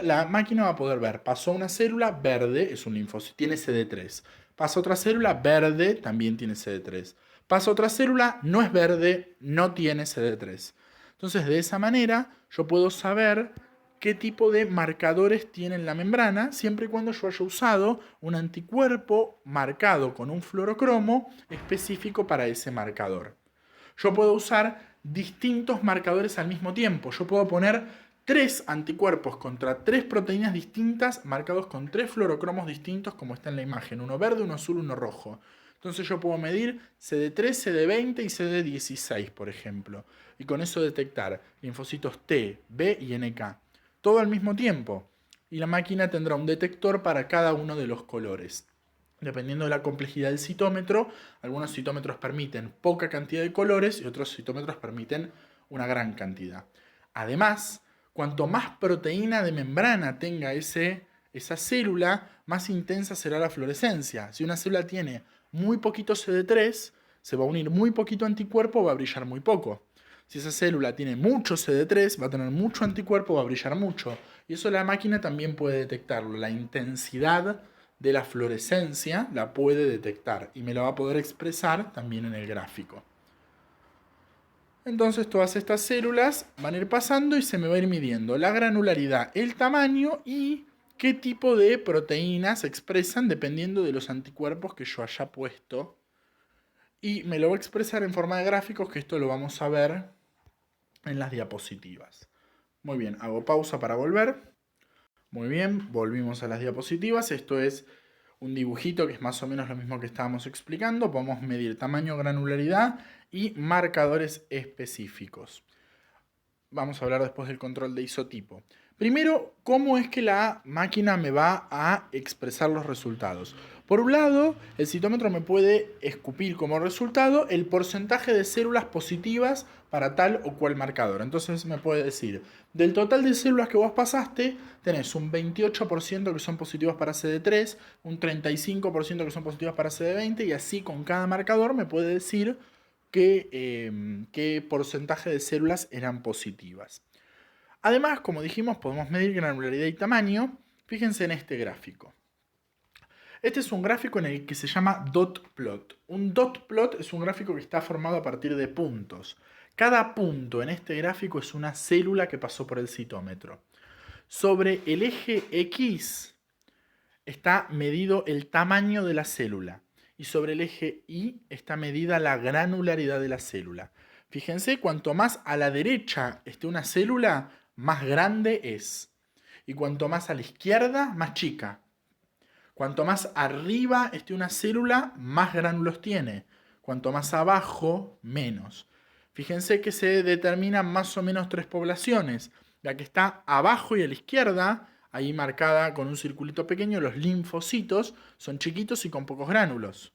la máquina va a poder ver, pasó una célula verde, es un linfocito, tiene CD3. Pasa otra célula verde, también tiene CD3. Pasa otra célula, no es verde, no tiene CD3. Entonces de esa manera yo puedo saber qué tipo de marcadores tiene en la membrana, siempre y cuando yo haya usado un anticuerpo marcado con un fluorocromo específico para ese marcador. Yo puedo usar distintos marcadores al mismo tiempo. Yo puedo poner 3 anticuerpos contra 3 proteínas distintas marcados con 3 fluorocromos distintos como está en la imagen, uno verde, uno azul, uno rojo. Entonces yo puedo medir CD3, CD20 y CD16, por ejemplo, y con eso detectar linfocitos T, B y NK, todo al mismo tiempo. Y la máquina tendrá un detector para cada uno de los colores. Dependiendo de la complejidad del citómetro, algunos citómetros permiten poca cantidad de colores y otros citómetros permiten una gran cantidad. Además, cuanto más proteína de membrana tenga esa célula, más intensa será la fluorescencia. Si una célula tiene muy poquito CD3, se va a unir muy poquito anticuerpo, va a brillar muy poco. Si esa célula tiene mucho CD3, va a tener mucho anticuerpo, va a brillar mucho. Y eso la máquina también puede detectarlo. La intensidad de la fluorescencia la puede detectar y me la va a poder expresar también en el gráfico. Entonces todas estas células van a ir pasando y se me va a ir midiendo la granularidad, el tamaño y qué tipo de proteínas se expresan dependiendo de los anticuerpos que yo haya puesto. Y me lo va a expresar en forma de gráficos, que esto lo vamos a ver en las diapositivas. Muy bien, hago pausa para volver. Muy bien, volvimos a las diapositivas. Esto es un dibujito que es más o menos lo mismo que estábamos explicando. Podemos medir tamaño, granularidad y marcadores específicos. Vamos a hablar después del control de isotipo. Primero, ¿cómo es que la máquina me va a expresar los resultados? Por un lado, el citómetro me puede escupir como resultado el porcentaje de células positivas para tal o cual marcador. Entonces me puede decir, del total de células que vos pasaste, tenés un 28% que son positivas para CD3, un 35% que son positivas para CD20 y así con cada marcador me puede decir qué porcentaje de células eran positivas. Además, como dijimos, podemos medir granularidad y tamaño. Fíjense en este gráfico. Este es un gráfico en el que se llama dot plot. Un dot plot es un gráfico que está formado a partir de puntos. Cada punto en este gráfico es una célula que pasó por el citómetro. Sobre el eje X está medido el tamaño de la célula. Y sobre el eje Y está medida la granularidad de la célula. Fíjense, cuanto más a la derecha esté una célula, más grande es. Y cuanto más a la izquierda, más chica. Cuanto más arriba esté una célula, más gránulos tiene. Cuanto más abajo, menos. Fíjense que se determinan más o menos 3 poblaciones. La que está abajo y a la izquierda, ahí marcada con un circulito pequeño, los linfocitos son chiquitos y con pocos gránulos.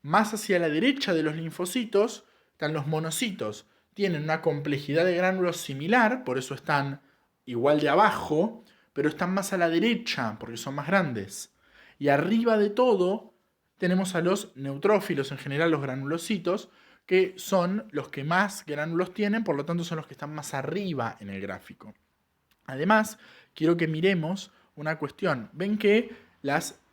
Más hacia la derecha de los linfocitos están los monocitos. Tienen una complejidad de gránulos similar, por eso están igual de abajo, pero están más a la derecha porque son más grandes. Y arriba de todo tenemos a los neutrófilos, en general los granulocitos, que son los que más gránulos tienen, por lo tanto son los que están más arriba en el gráfico. Además, quiero que miremos una cuestión. Ven que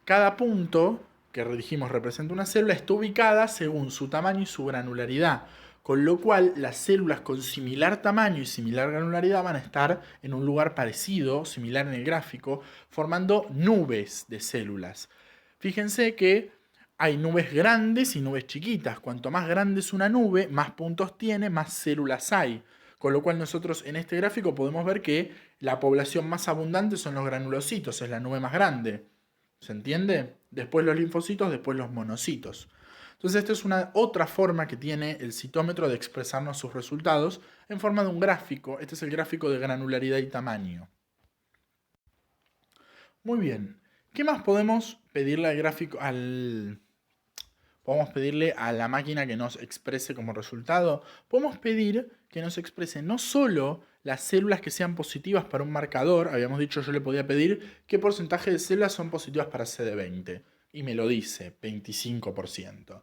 cada punto que dijimos representa una célula está ubicada según su tamaño y su granularidad. Con lo cual, las células con similar tamaño y similar granularidad van a estar en un lugar parecido, similar en el gráfico, formando nubes de células. Fíjense que hay nubes grandes y nubes chiquitas. Cuanto más grande es una nube, más puntos tiene, más células hay. Con lo cual nosotros en este gráfico podemos ver que la población más abundante son los granulocitos, es la nube más grande. ¿Se entiende? Después los linfocitos, después los monocitos. Entonces esta es una otra forma que tiene el citómetro de expresarnos sus resultados en forma de un gráfico. Este es el gráfico de granularidad y tamaño. Muy bien. ¿Qué más podemos pedirle al gráfico, podemos pedirle a la máquina que nos exprese como resultado? Podemos pedir que nos exprese no solo las células que sean positivas para un marcador. Habíamos dicho, yo le podía pedir qué porcentaje de células son positivas para CD20. Y me lo dice, 25%.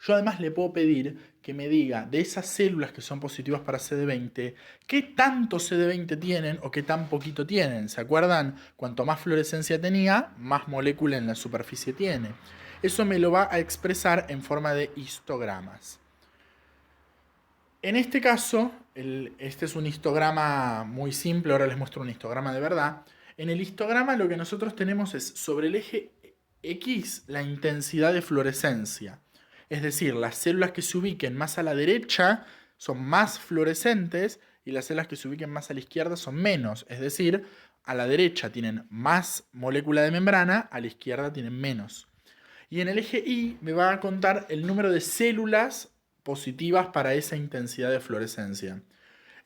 Yo además le puedo pedir que me diga de esas células que son positivas para CD20, qué tanto CD20 tienen o qué tan poquito tienen. ¿Se acuerdan? Cuanto más fluorescencia tenía, más molécula en la superficie tiene. Eso me lo va a expresar en forma de histogramas. En este caso, este es un histograma muy simple, ahora les muestro un histograma de verdad. En el histograma lo que nosotros tenemos es sobre el eje X la intensidad de fluorescencia. Es decir, las células que se ubiquen más a la derecha son más fluorescentes y las células que se ubiquen más a la izquierda son menos. Es decir, a la derecha tienen más molécula de membrana, a la izquierda tienen menos. Y en el eje Y me va a contar el número de células positivas para esa intensidad de fluorescencia.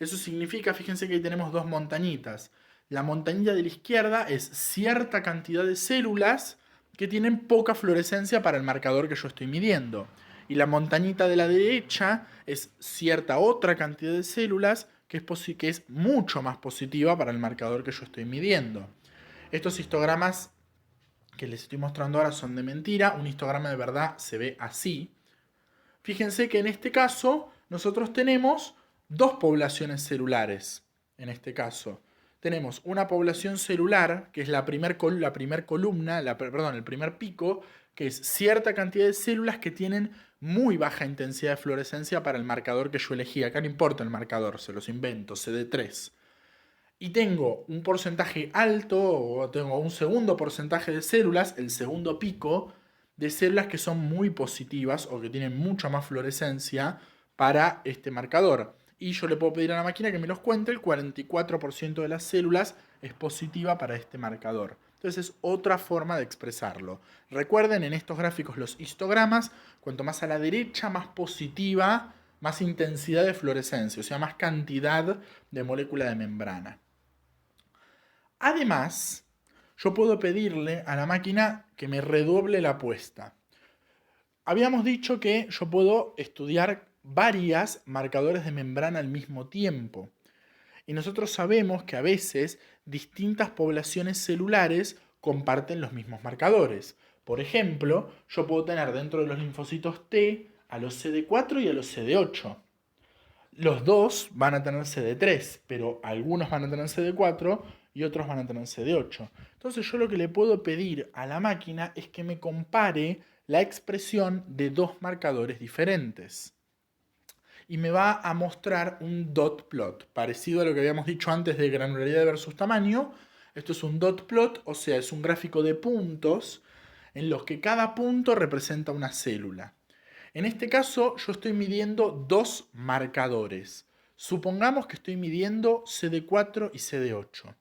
Eso significa, fíjense que ahí tenemos dos montañitas. La montañita de la izquierda es cierta cantidad de células que tienen poca fluorescencia para el marcador que yo estoy midiendo. Y la montañita de la derecha es cierta otra cantidad de células que es mucho más positiva para el marcador que yo estoy midiendo. Estos histogramas que les estoy mostrando ahora son de mentira. Un histograma de verdad se ve así. Fíjense que en este caso nosotros tenemos dos poblaciones celulares. En este caso tenemos una población celular, que es el primer pico, que es cierta cantidad de células que tienen muy baja intensidad de fluorescencia para el marcador que yo elegí. Acá no importa el marcador, se los invento, CD3. Y tengo un porcentaje alto, o tengo un segundo porcentaje de células, el segundo pico, de células que son muy positivas o que tienen mucha más fluorescencia para este marcador. Y yo le puedo pedir a la máquina que me los cuente, el 44% de las células es positiva para este marcador. Entonces es otra forma de expresarlo. Recuerden en estos gráficos los histogramas, cuanto más a la derecha, más positiva, más intensidad de fluorescencia, o sea, más cantidad de molécula de membrana. Además, yo puedo pedirle a la máquina que me redoble la apuesta. Habíamos dicho que yo puedo estudiar varios marcadores de membrana al mismo tiempo. Y nosotros sabemos que a veces distintas poblaciones celulares comparten los mismos marcadores. Por ejemplo, yo puedo tener dentro de los linfocitos T a los CD4 y a los CD8. Los dos van a tener CD3, pero algunos van a tener CD4 y otros van a tener CD8. Entonces yo lo que le puedo pedir a la máquina es que me compare la expresión de dos marcadores diferentes. Y me va a mostrar un dot plot, parecido a lo que habíamos dicho antes de granularidad versus tamaño. Esto es un dot plot, o sea, es un gráfico de puntos en los que cada punto representa una célula. En este caso yo estoy midiendo dos marcadores. Supongamos que estoy midiendo CD4 y CD8.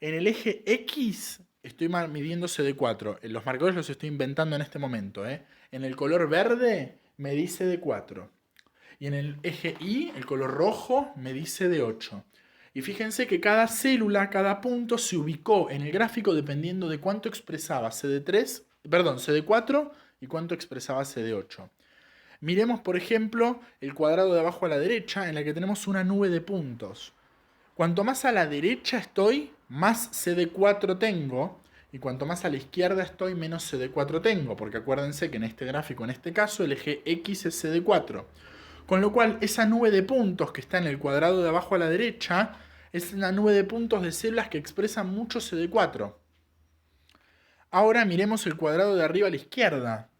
En el eje X estoy midiendo CD4. Los marcadores los estoy inventando en este momento. En el color verde medí CD4. Y en el eje Y, el color rojo, medí CD8. Y fíjense que cada célula, cada punto se ubicó en el gráfico dependiendo de cuánto expresaba CD4 y cuánto expresaba CD8. Miremos, por ejemplo, el cuadrado de abajo a la derecha, en el que tenemos una nube de puntos. Cuanto más a la derecha estoy, más CD4 tengo, y cuanto más a la izquierda estoy, menos CD4 tengo, porque acuérdense que en este gráfico, en este caso, el eje X es CD4. Con lo cual, esa nube de puntos que está en el cuadrado de abajo a la derecha, es una nube de puntos de células que expresan mucho CD4. Ahora miremos el cuadrado de arriba a la izquierda.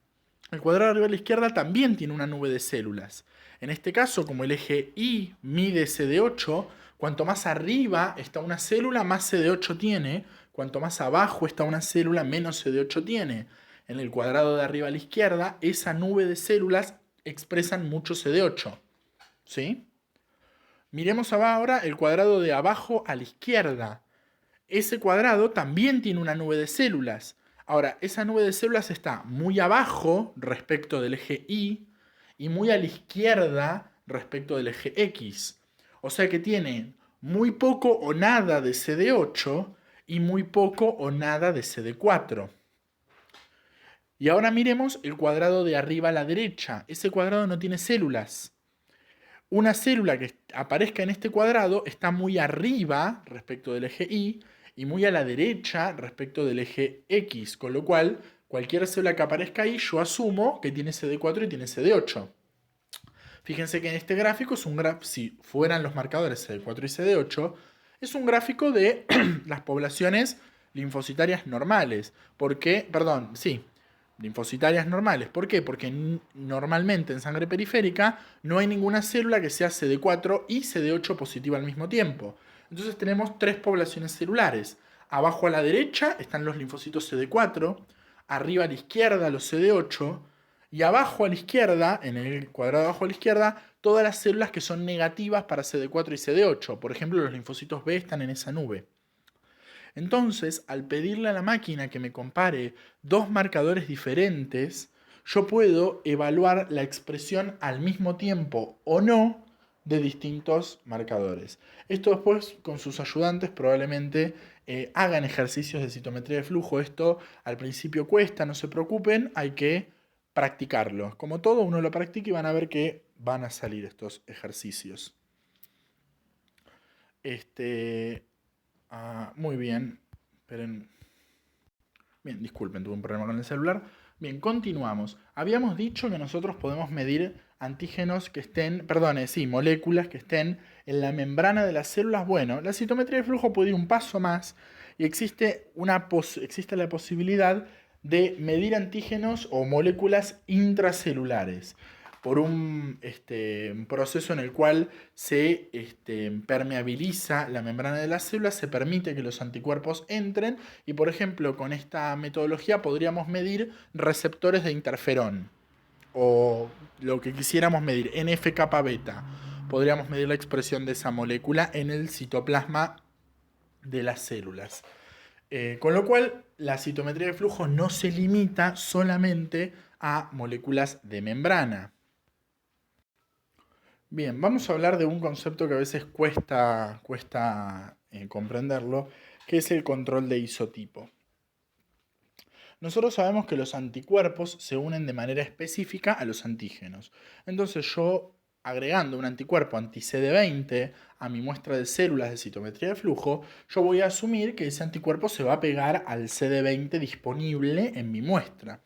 El cuadrado de arriba a la izquierda también tiene una nube de células. En este caso, como el eje Y mide CD8, cuanto más arriba está una célula, más CD8 tiene. Cuanto más abajo está una célula, menos CD8 tiene. En el cuadrado de arriba a la izquierda, esa nube de células expresan mucho CD8. ¿Sí? Miremos ahora el cuadrado de abajo a la izquierda. Ese cuadrado también tiene una nube de células. Ahora, esa nube de células está muy abajo respecto del eje Y y muy a la izquierda respecto del eje X. O sea que tiene muy poco o nada de CD8 y muy poco o nada de CD4. Y ahora miremos el cuadrado de arriba a la derecha. Ese cuadrado no tiene células. Una célula que aparezca en este cuadrado está muy arriba respecto del eje Y y muy a la derecha respecto del eje X, con lo cual cualquier célula que aparezca ahí yo asumo que tiene CD4 y tiene CD8. Fíjense que en este gráfico es un gráfico, si fueran los marcadores CD4 y CD8, es un gráfico de las poblaciones linfocitarias normales. Linfocitarias normales. ¿Por qué? Porque normalmente en sangre periférica no hay ninguna célula que sea CD4 y CD8 positiva al mismo tiempo. Entonces tenemos tres poblaciones celulares. Abajo a la derecha están los linfocitos CD4, arriba a la izquierda los CD8, y abajo a la izquierda, en el cuadrado abajo a la izquierda, todas las células que son negativas para CD4 y CD8. Por ejemplo, los linfocitos B están en esa nube. Entonces, al pedirle a la máquina que me compare dos marcadores diferentes, yo puedo evaluar la expresión al mismo tiempo o no de distintos marcadores. Esto después con sus ayudantes probablemente hagan ejercicios de citometría de flujo. Esto al principio cuesta, no se preocupen, hay que practicarlo. Como todo, uno lo practica y van a ver que van a salir estos ejercicios. Muy bien. Esperen. Bien, disculpen, tuve un problema con el celular. Bien, continuamos. Habíamos dicho que nosotros podemos medir antígenos que estén, moléculas que estén en la membrana de las células. Bueno, la citometría de flujo puede ir un paso más y existe la posibilidad de medir antígenos o moléculas intracelulares por un proceso en el cual se permeabiliza la membrana de las células, se permite que los anticuerpos entren y, por ejemplo, con esta metodología podríamos medir receptores de interferón o lo que quisiéramos medir, NF-kappa beta. Podríamos medir la expresión de esa molécula en el citoplasma de las células. Con lo cual, la citometría de flujo no se limita solamente a moléculas de membrana. Bien, vamos a hablar de un concepto que a veces cuesta comprenderlo, que es el control de isotipo. Nosotros sabemos que los anticuerpos se unen de manera específica a los antígenos. Entonces yo, agregando un anticuerpo anti-CD20 a mi muestra de células de citometría de flujo, yo voy a asumir que ese anticuerpo se va a pegar al CD20 disponible en mi muestra.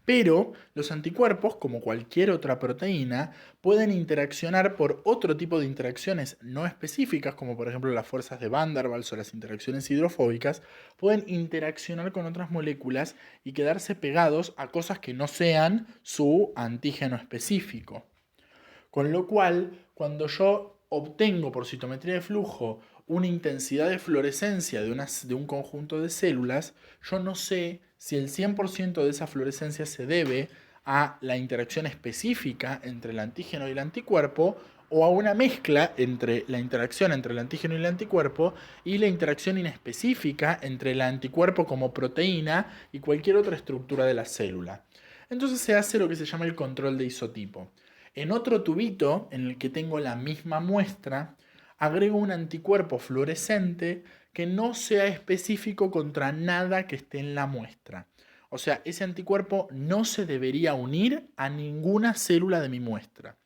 Pero los anticuerpos, como cualquier otra proteína, pueden interaccionar por otro tipo de interacciones no específicas, como por ejemplo las fuerzas de Van der Waals o las interacciones hidrofóbicas, pueden interaccionar con otras moléculas y quedarse pegados a cosas que no sean su antígeno específico. Con lo cual, cuando yo obtengo por citometría de flujo una intensidad de fluorescencia de un conjunto de células, yo no sé si el 100% de esa fluorescencia se debe a la interacción específica entre el antígeno y el anticuerpo o a una mezcla entre la interacción entre el antígeno y el anticuerpo y la interacción inespecífica entre el anticuerpo como proteína y cualquier otra estructura de la célula. Entonces se hace lo que se llama el control de isotipo. En otro tubito, en el que tengo la misma muestra, agrego un anticuerpo fluorescente que no sea específico contra nada que esté en la muestra. O sea, ese anticuerpo no se debería unir a ninguna célula de mi muestra.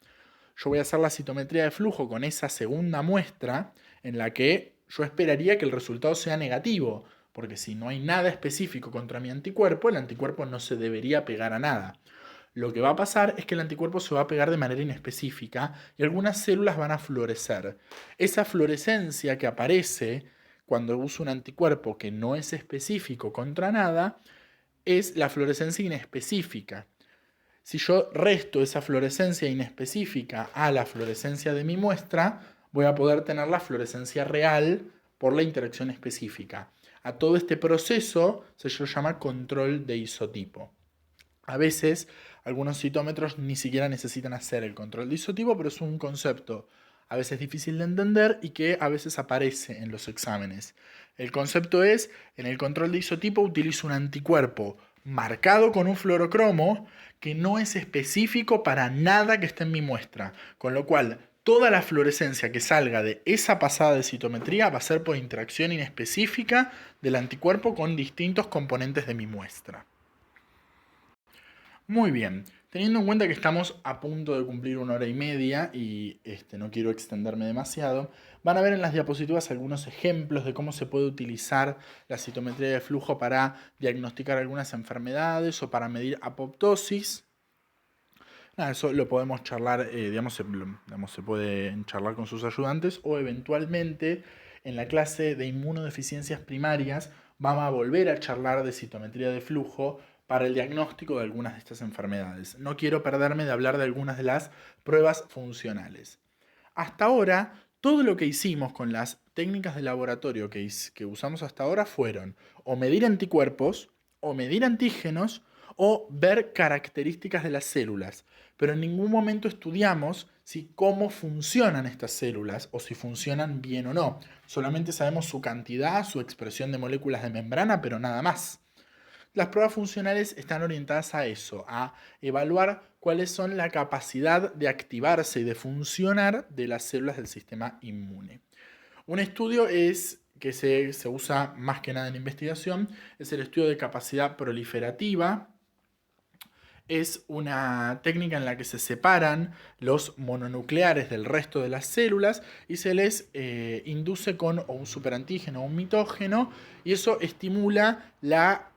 Yo voy a hacer la citometría de flujo con esa segunda muestra en la que yo esperaría que el resultado sea negativo, porque si no hay nada específico contra mi anticuerpo, el anticuerpo no se debería pegar a nada. Lo que va a pasar es que el anticuerpo se va a pegar de manera inespecífica y algunas células van a fluorecer. Esa fluorescencia que aparece cuando uso un anticuerpo que no es específico contra nada es la fluorescencia inespecífica. Si yo resto esa fluorescencia inespecífica a la fluorescencia de mi muestra, voy a poder tener la fluorescencia real por la interacción específica. A todo este proceso se llama control de isotipo. A veces algunos citómetros ni siquiera necesitan hacer el control de isotipo, pero es un concepto a veces difícil de entender y que a veces aparece en los exámenes. El concepto es, en el control de isotipo utilizo un anticuerpo marcado con un fluorocromo que no es específico para nada que esté en mi muestra, con lo cual toda la fluorescencia que salga de esa pasada de citometría va a ser por interacción inespecífica del anticuerpo con distintos componentes de mi muestra. Muy bien, teniendo en cuenta que estamos a punto de cumplir 1 hora y media y no quiero extenderme demasiado, van a ver en las diapositivas algunos ejemplos de cómo se puede utilizar la citometría de flujo para diagnosticar algunas enfermedades o para medir apoptosis. Eso lo podemos charlar, se puede charlar con sus ayudantes o eventualmente en la clase de inmunodeficiencias primarias vamos a volver a charlar de citometría de flujo para el diagnóstico de algunas de estas enfermedades. No quiero perderme de hablar de algunas de las pruebas funcionales. Hasta ahora, todo lo que hicimos con las técnicas de laboratorio que usamos hasta ahora fueron o medir anticuerpos, o medir antígenos, o ver características de las células. Pero en ningún momento estudiamos cómo funcionan estas células o si funcionan bien o no. Solamente sabemos su cantidad, su expresión de moléculas de membrana, pero nada más. Las pruebas funcionales están orientadas a eso, a evaluar cuáles son la capacidad de activarse y de funcionar de las células del sistema inmune. Un estudio que se usa más que nada en investigación, es el estudio de capacidad proliferativa. Es una técnica en la que se separan los mononucleares del resto de las células y se les induce con un superantígeno o un mitógeno, y eso estimula la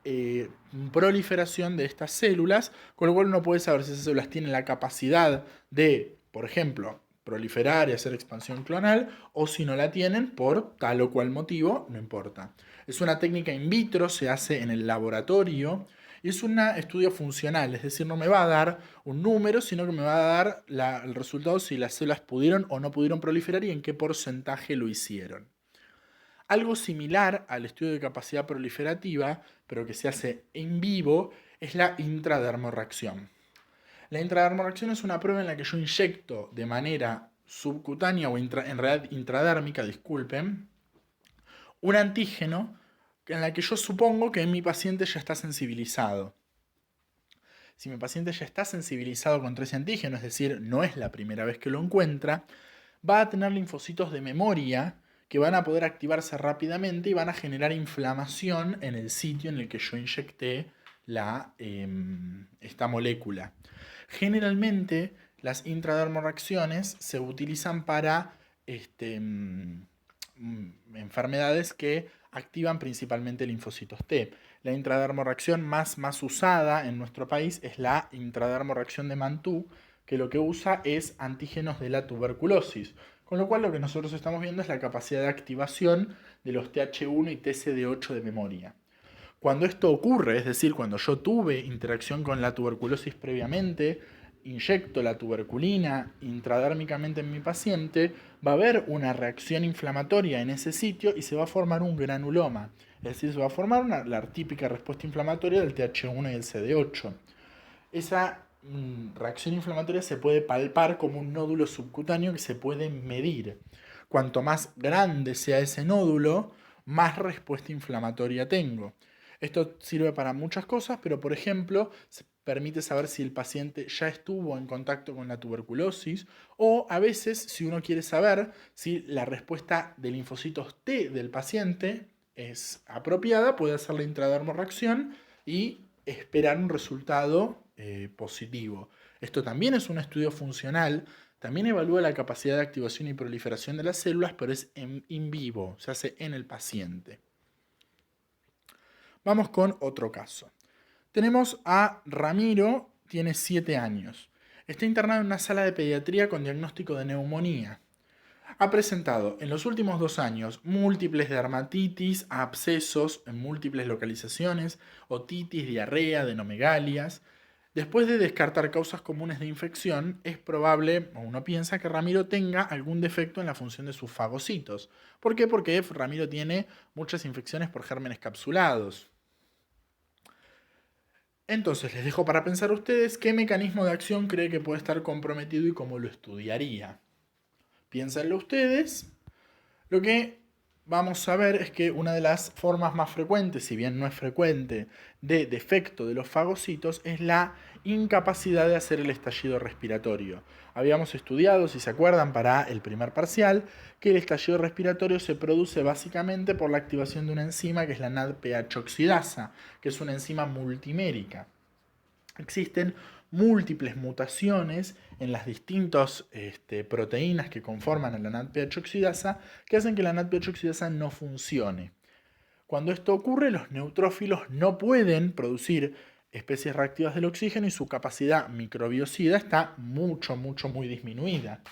proliferación de estas células, con lo cual uno puede saber si esas células tienen la capacidad de, por ejemplo, proliferar y hacer expansión clonal, o si no la tienen por tal o cual motivo, no importa. Es una técnica in vitro, se hace en el laboratorio, y es un estudio funcional, es decir, no me va a dar un número, sino que me va a dar el resultado si las células pudieron o no pudieron proliferar y en qué porcentaje lo hicieron. Algo similar al estudio de capacidad proliferativa, pero que se hace en vivo, es la intradermorreacción. La intradermorreacción es una prueba en la que yo inyecto de manera subcutánea o en realidad intradérmica, disculpen, un antígeno en la que yo supongo que mi paciente ya está sensibilizado. Si mi paciente ya está sensibilizado contra ese antígeno, es decir, no es la primera vez que lo encuentra, va a tener linfocitos de memoria que van a poder activarse rápidamente y van a generar inflamación en el sitio en el que yo inyecté esta molécula. Generalmente, las intradermorreacciones se utilizan para enfermedades que activan principalmente linfocitos T. La intradermorreacción más usada en nuestro país es la intradermorreacción de Mantoux, que lo que usa es antígenos de la tuberculosis. Con lo cual lo que nosotros estamos viendo es la capacidad de activación de los TH1 y TCD8 de memoria. Cuando esto ocurre, es decir, cuando yo tuve interacción con la tuberculosis previamente, inyecto la tuberculina intradérmicamente en mi paciente, va a haber una reacción inflamatoria en ese sitio y se va a formar un granuloma. Es decir, se va a formar la típica respuesta inflamatoria del TH1 y el CD8. Esa reacción inflamatoria se puede palpar como un nódulo subcutáneo que se puede medir. Cuanto más grande sea ese nódulo, más respuesta inflamatoria tengo. Esto sirve para muchas cosas, pero por ejemplo, permite saber si el paciente ya estuvo en contacto con la tuberculosis, o a veces, si uno quiere saber si la respuesta de linfocitos T del paciente es apropiada, puede hacer la intradermorreacción y esperar un resultado positivo. Esto también es un estudio funcional, también evalúa la capacidad de activación y proliferación de las células, pero es in vivo, se hace en el paciente. Vamos con otro caso. Tenemos a Ramiro, tiene 7 años. Está internado en una sala de pediatría con diagnóstico de neumonía. Ha presentado en los últimos 2 años múltiples dermatitis, abscesos en múltiples localizaciones, otitis, diarrea, adenomegalias. Después de descartar causas comunes de infección, es probable, o uno piensa, que Ramiro tenga algún defecto en la función de sus fagocitos. ¿Por qué? Porque Ramiro tiene muchas infecciones por gérmenes capsulados. Entonces, les dejo para pensar ustedes qué mecanismo de acción cree que puede estar comprometido y cómo lo estudiaría. Piénsenlo ustedes. Lo que vamos a ver es que una de las formas más frecuentes, si bien no es frecuente, de defecto de los fagocitos es la incapacidad de hacer el estallido respiratorio. Habíamos estudiado, si se acuerdan, para el primer parcial, que el estallido respiratorio se produce básicamente por la activación de una enzima que es la NADPH oxidasa, que es una enzima multimérica. Existen múltiples mutaciones en las distintas proteínas que conforman a la NADPH oxidasa que hacen que la NADPH oxidasa no funcione. Cuando esto ocurre, los neutrófilos no pueden producir especies reactivas del oxígeno y su capacidad microbiocida está muy disminuida.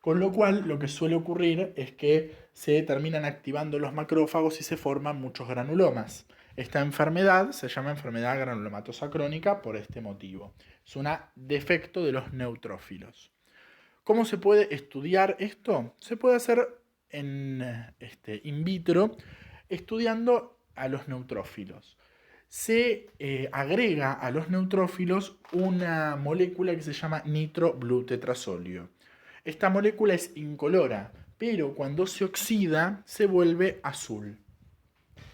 Con lo cual, lo que suele ocurrir es que se terminan activando los macrófagos y se forman muchos granulomas. Esta enfermedad se llama enfermedad granulomatosa crónica por este motivo. Es un defecto de los neutrófilos. ¿Cómo se puede estudiar esto? Se puede hacer in vitro estudiando a los neutrófilos. Se agrega a los neutrófilos una molécula que se llama nitroblutetrazolio. Esta molécula es incolora, pero cuando se oxida se vuelve azul.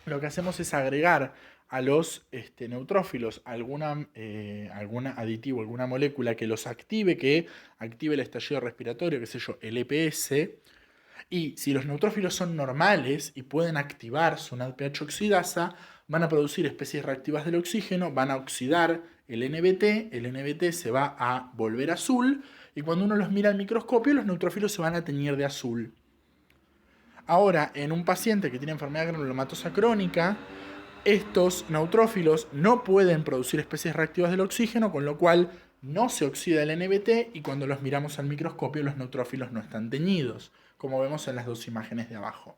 Lo que hacemos es agregar a los neutrófilos algún aditivo, alguna molécula que los active, que active el estallido respiratorio, qué sé yo, el EPS. Y si los neutrófilos son normales y pueden activar su NADPH oxidasa, van a producir especies reactivas del oxígeno, van a oxidar el NBT se va a volver azul, y cuando uno los mira al microscopio, los neutrófilos se van a teñir de azul. Ahora, en un paciente que tiene enfermedad granulomatosa crónica, estos neutrófilos no pueden producir especies reactivas del oxígeno, con lo cual no se oxida el NBT, y cuando los miramos al microscopio los neutrófilos no están teñidos, como vemos en las dos imágenes de abajo.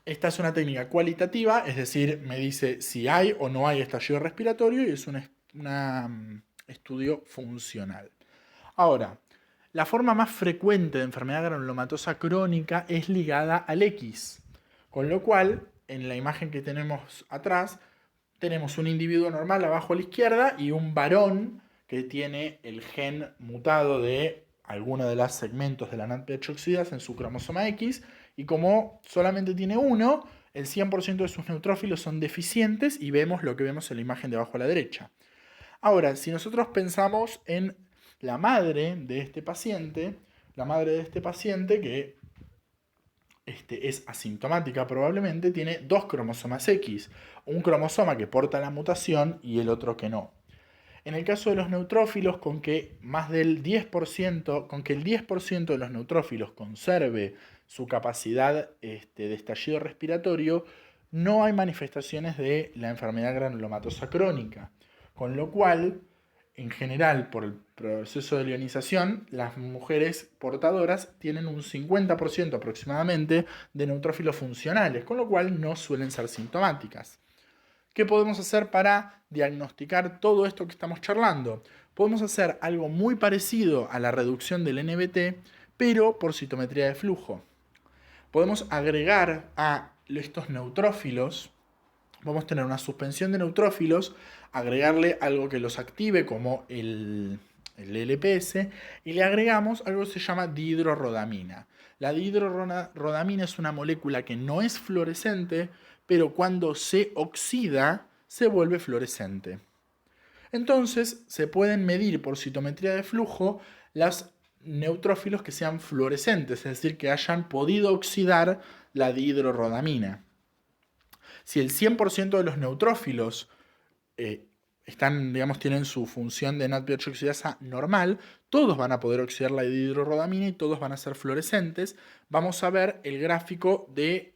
Esta es una técnica cualitativa, es decir, me dice si hay o no hay estallido respiratorio, y es un estudio funcional. Ahora, la forma más frecuente de enfermedad granulomatosa crónica es ligada al X, con lo cual, en la imagen que tenemos atrás, tenemos un individuo normal abajo a la izquierda y un varón que tiene el gen mutado de alguno de los segmentos de la NADPH oxidasa en su cromosoma X, y como solamente tiene uno, el 100% de sus neutrófilos son deficientes, y vemos lo que vemos en la imagen de abajo a la derecha. Ahora, si nosotros pensamos en la madre de este paciente, que es asintomática probablemente, tiene dos cromosomas X, un cromosoma que porta la mutación y el otro que no. En el caso de los neutrófilos, con que el 10% de los neutrófilos conserve su capacidad de estallido respiratorio, no hay manifestaciones de la enfermedad granulomatosa crónica. Con lo cual, en general, por el proceso de lionización, las mujeres portadoras tienen un 50% aproximadamente de neutrófilos funcionales, con lo cual no suelen ser sintomáticas. ¿Qué podemos hacer para diagnosticar todo esto que estamos charlando? Podemos hacer algo muy parecido a la reducción del NBT, pero por citometría de flujo. Podemos agregar a estos neutrófilos, vamos a tener una suspensión de neutrófilos, agregarle algo que los active como el LPS, y le agregamos algo que se llama dihidrorodamina. La dihidrorodamina es una molécula que no es fluorescente, pero cuando se oxida se vuelve fluorescente. Entonces se pueden medir por citometría de flujo los neutrófilos que sean fluorescentes, es decir, que hayan podido oxidar la dihidrorodamina. Si el 100% de los neutrófilos tienen su función de NADPH oxidasa normal, todos van a poder oxidar la dihidrorodamina y todos van a ser fluorescentes. Vamos a ver el gráfico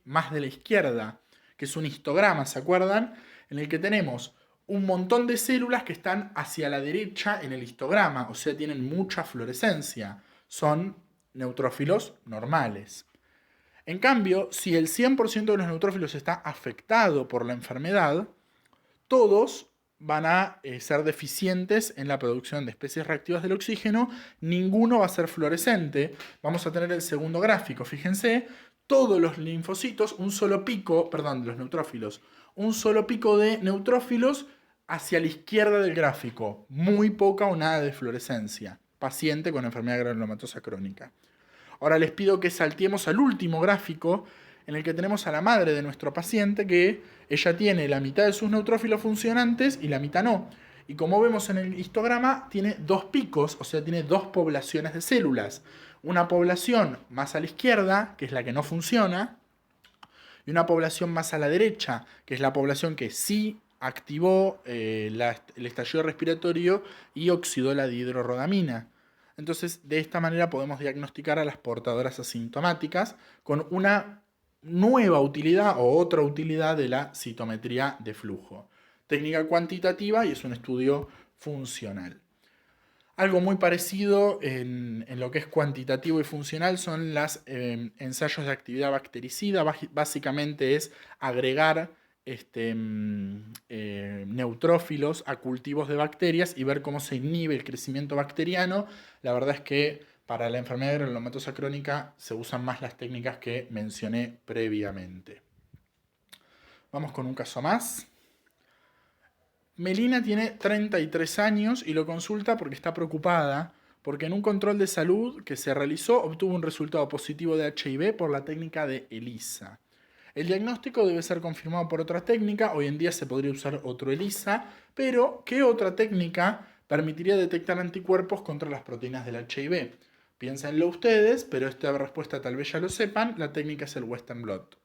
más de la izquierda, que es un histograma, ¿se acuerdan? En el que tenemos un montón de células que están hacia la derecha en el histograma, o sea, tienen mucha fluorescencia. Son neutrófilos normales. En cambio, si el 100% de los neutrófilos está afectado por la enfermedad, todos van a ser deficientes en la producción de especies reactivas del oxígeno, ninguno va a ser fluorescente. Vamos a tener el segundo gráfico, fíjense, todos los linfocitos, un solo pico de neutrófilos hacia la izquierda del gráfico, muy poca o nada de fluorescencia, paciente con enfermedad granulomatosa crónica. Ahora les pido que saltemos al último gráfico, en el que tenemos a la madre de nuestro paciente, que ella tiene la mitad de sus neutrófilos funcionantes y la mitad no. Y como vemos en el histograma, tiene dos picos, o sea, tiene dos poblaciones de células. Una población más a la izquierda, que es la que no funciona, y una población más a la derecha, que es la población que sí activó el estallido respiratorio y oxidó la dihidrorodamina. Entonces, de esta manera podemos diagnosticar a las portadoras asintomáticas con una nueva utilidad o otra utilidad de la citometría de flujo. Técnica cuantitativa y es un estudio funcional. Algo muy parecido en lo que es cuantitativo y funcional son los ensayos de actividad bactericida. Básicamente es agregar neutrófilos a cultivos de bacterias y ver cómo se inhibe el crecimiento bacteriano. La verdad es que para la enfermedad granulomatosa crónica se usan más las técnicas que mencioné previamente. Vamos con un caso más. Melina tiene 33 años y lo consulta porque está preocupada porque en un control de salud que se realizó obtuvo un resultado positivo de HIV por la técnica de ELISA. El diagnóstico debe ser confirmado por otra técnica, hoy en día se podría usar otro ELISA, pero ¿qué otra técnica permitiría detectar anticuerpos contra las proteínas del HIV? Piénsenlo ustedes, pero esta respuesta tal vez ya lo sepan, la técnica es el Western blot.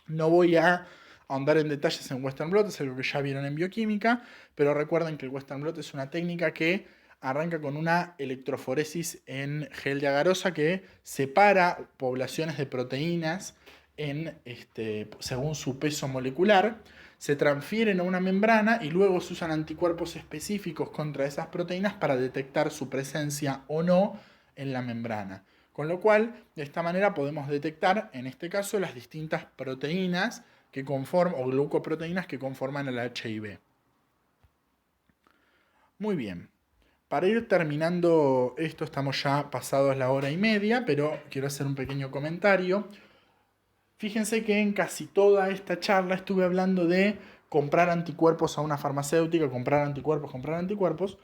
No voy a ahondar en detalles en Western blot, es algo que ya vieron en bioquímica, pero recuerden que el Western blot es una técnica que arranca con una electroforesis en gel de agarosa que separa poblaciones de proteínas según su peso molecular, se transfieren a una membrana y luego se usan anticuerpos específicos contra esas proteínas para detectar su presencia o no en la membrana. Con lo cual, de esta manera podemos detectar, en este caso, las distintas proteínas que conforman, o glucoproteínas que conforman el HIV. Muy bien. Para ir terminando esto, estamos ya pasados la hora y media, pero quiero hacer un pequeño comentario. Fíjense que en casi toda esta charla estuve hablando de comprar anticuerpos a una farmacéutica, comprar anticuerpos.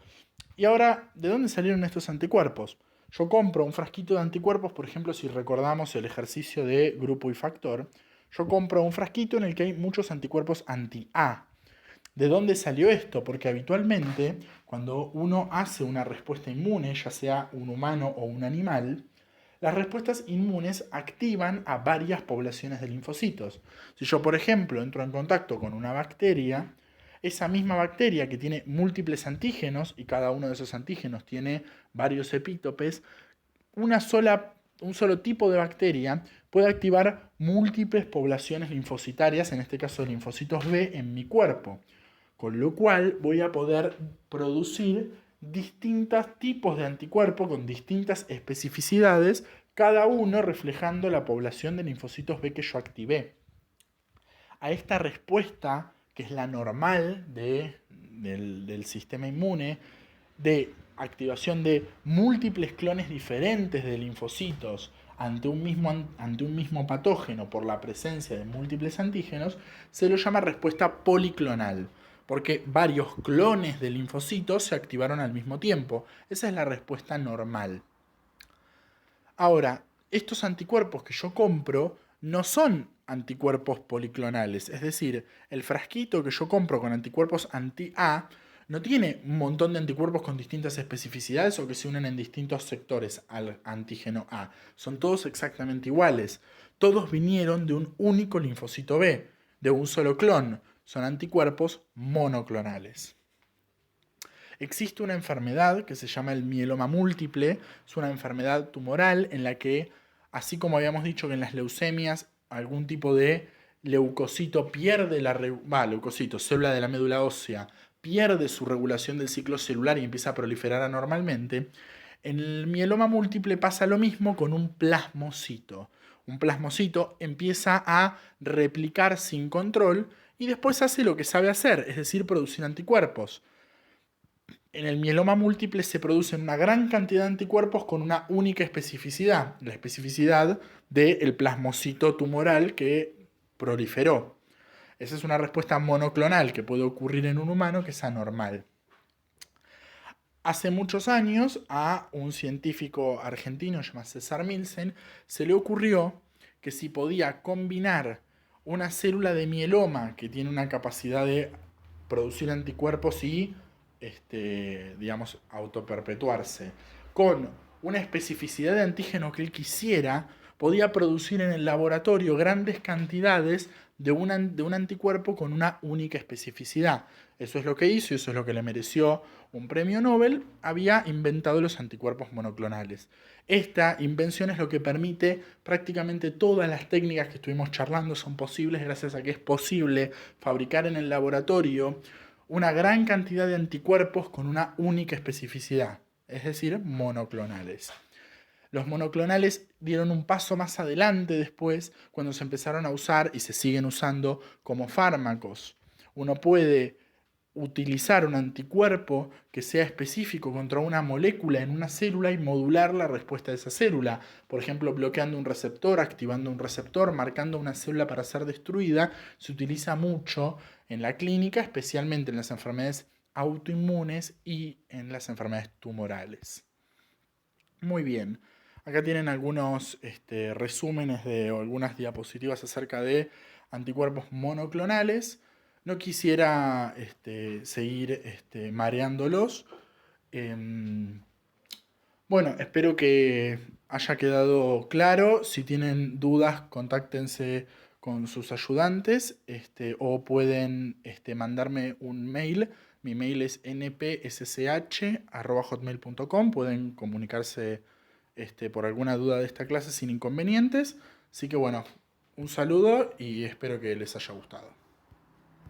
Y ahora, ¿de dónde salieron estos anticuerpos? Yo compro un frasquito de anticuerpos, por ejemplo, si recordamos el ejercicio de grupo y factor, yo compro un frasquito en el que hay muchos anticuerpos anti-A. ¿De dónde salió esto? Porque habitualmente, cuando uno hace una respuesta inmune, ya sea un humano o un animal, las respuestas inmunes activan a varias poblaciones de linfocitos. Si yo, por ejemplo, entro en contacto con una bacteria, esa misma bacteria que tiene múltiples antígenos, y cada uno de esos antígenos tiene varios epítopes, un solo tipo de bacteria puede activar múltiples poblaciones linfocitarias, en este caso linfocitos B, en mi cuerpo. Con lo cual voy a poder producir distintos tipos de anticuerpos con distintas especificidades, cada uno reflejando la población de linfocitos B que yo activé. A esta respuesta, que es la normal del sistema inmune, de activación de múltiples clones diferentes de linfocitos ante un mismo patógeno por la presencia de múltiples antígenos, se lo llama respuesta policlonal, porque varios clones de linfocitos se activaron al mismo tiempo. Esa es la respuesta normal. Ahora, estos anticuerpos que yo compro no son anticuerpos policlonales, es decir, el frasquito que yo compro con anticuerpos anti-A no tiene un montón de anticuerpos con distintas especificidades o que se unen en distintos sectores al antígeno A. Son todos exactamente iguales. Todos vinieron de un único linfocito B, de un solo clon. Son anticuerpos monoclonales. Existe una enfermedad que se llama el mieloma múltiple. Es una enfermedad tumoral en la que, así como habíamos dicho que en las leucemias algún tipo de leucocito pierde célula de la médula ósea, pierde su regulación del ciclo celular y empieza a proliferar anormalmente, en el mieloma múltiple pasa lo mismo con un plasmocito. Un plasmocito empieza a replicar sin control y después hace lo que sabe hacer, es decir, producir anticuerpos. En el mieloma múltiple se producen una gran cantidad de anticuerpos con una única especificidad, la especificidad del plasmocito tumoral que proliferó. Esa es una respuesta monoclonal que puede ocurrir en un humano que es anormal. Hace muchos años a un científico argentino llamado César Milsen se le ocurrió que si podía combinar una célula de mieloma que tiene una capacidad de producir anticuerpos y digamos, autoperpetuarse, con una especificidad de antígeno que él quisiera, podía producir en el laboratorio grandes cantidades de un anticuerpo con una única especificidad. Eso es lo que hizo y eso es lo que le mereció un premio Nobel. Había inventado los anticuerpos monoclonales. Esta invención es lo que permite prácticamente todas las técnicas que estuvimos charlando son posibles gracias a que es posible fabricar en el laboratorio una gran cantidad de anticuerpos con una única especificidad, es decir, monoclonales. Los monoclonales dieron un paso más adelante después cuando se empezaron a usar y se siguen usando como fármacos. Uno puede utilizar un anticuerpo que sea específico contra una molécula en una célula y modular la respuesta de esa célula. Por ejemplo, bloqueando un receptor, activando un receptor, marcando una célula para ser destruida. Se utiliza mucho en la clínica, especialmente en las enfermedades autoinmunes y en las enfermedades tumorales. Muy bien. Acá tienen algunos resúmenes de algunas diapositivas acerca de anticuerpos monoclonales. No quisiera seguir mareándolos. Em, bueno, espero que haya quedado claro. Si tienen dudas, contáctense con sus ayudantes, o pueden mandarme un mail. Mi mail es npssh@hotmail.com. Pueden comunicarse por alguna duda de esta clase sin inconvenientes. Así que bueno, un saludo y espero que les haya gustado.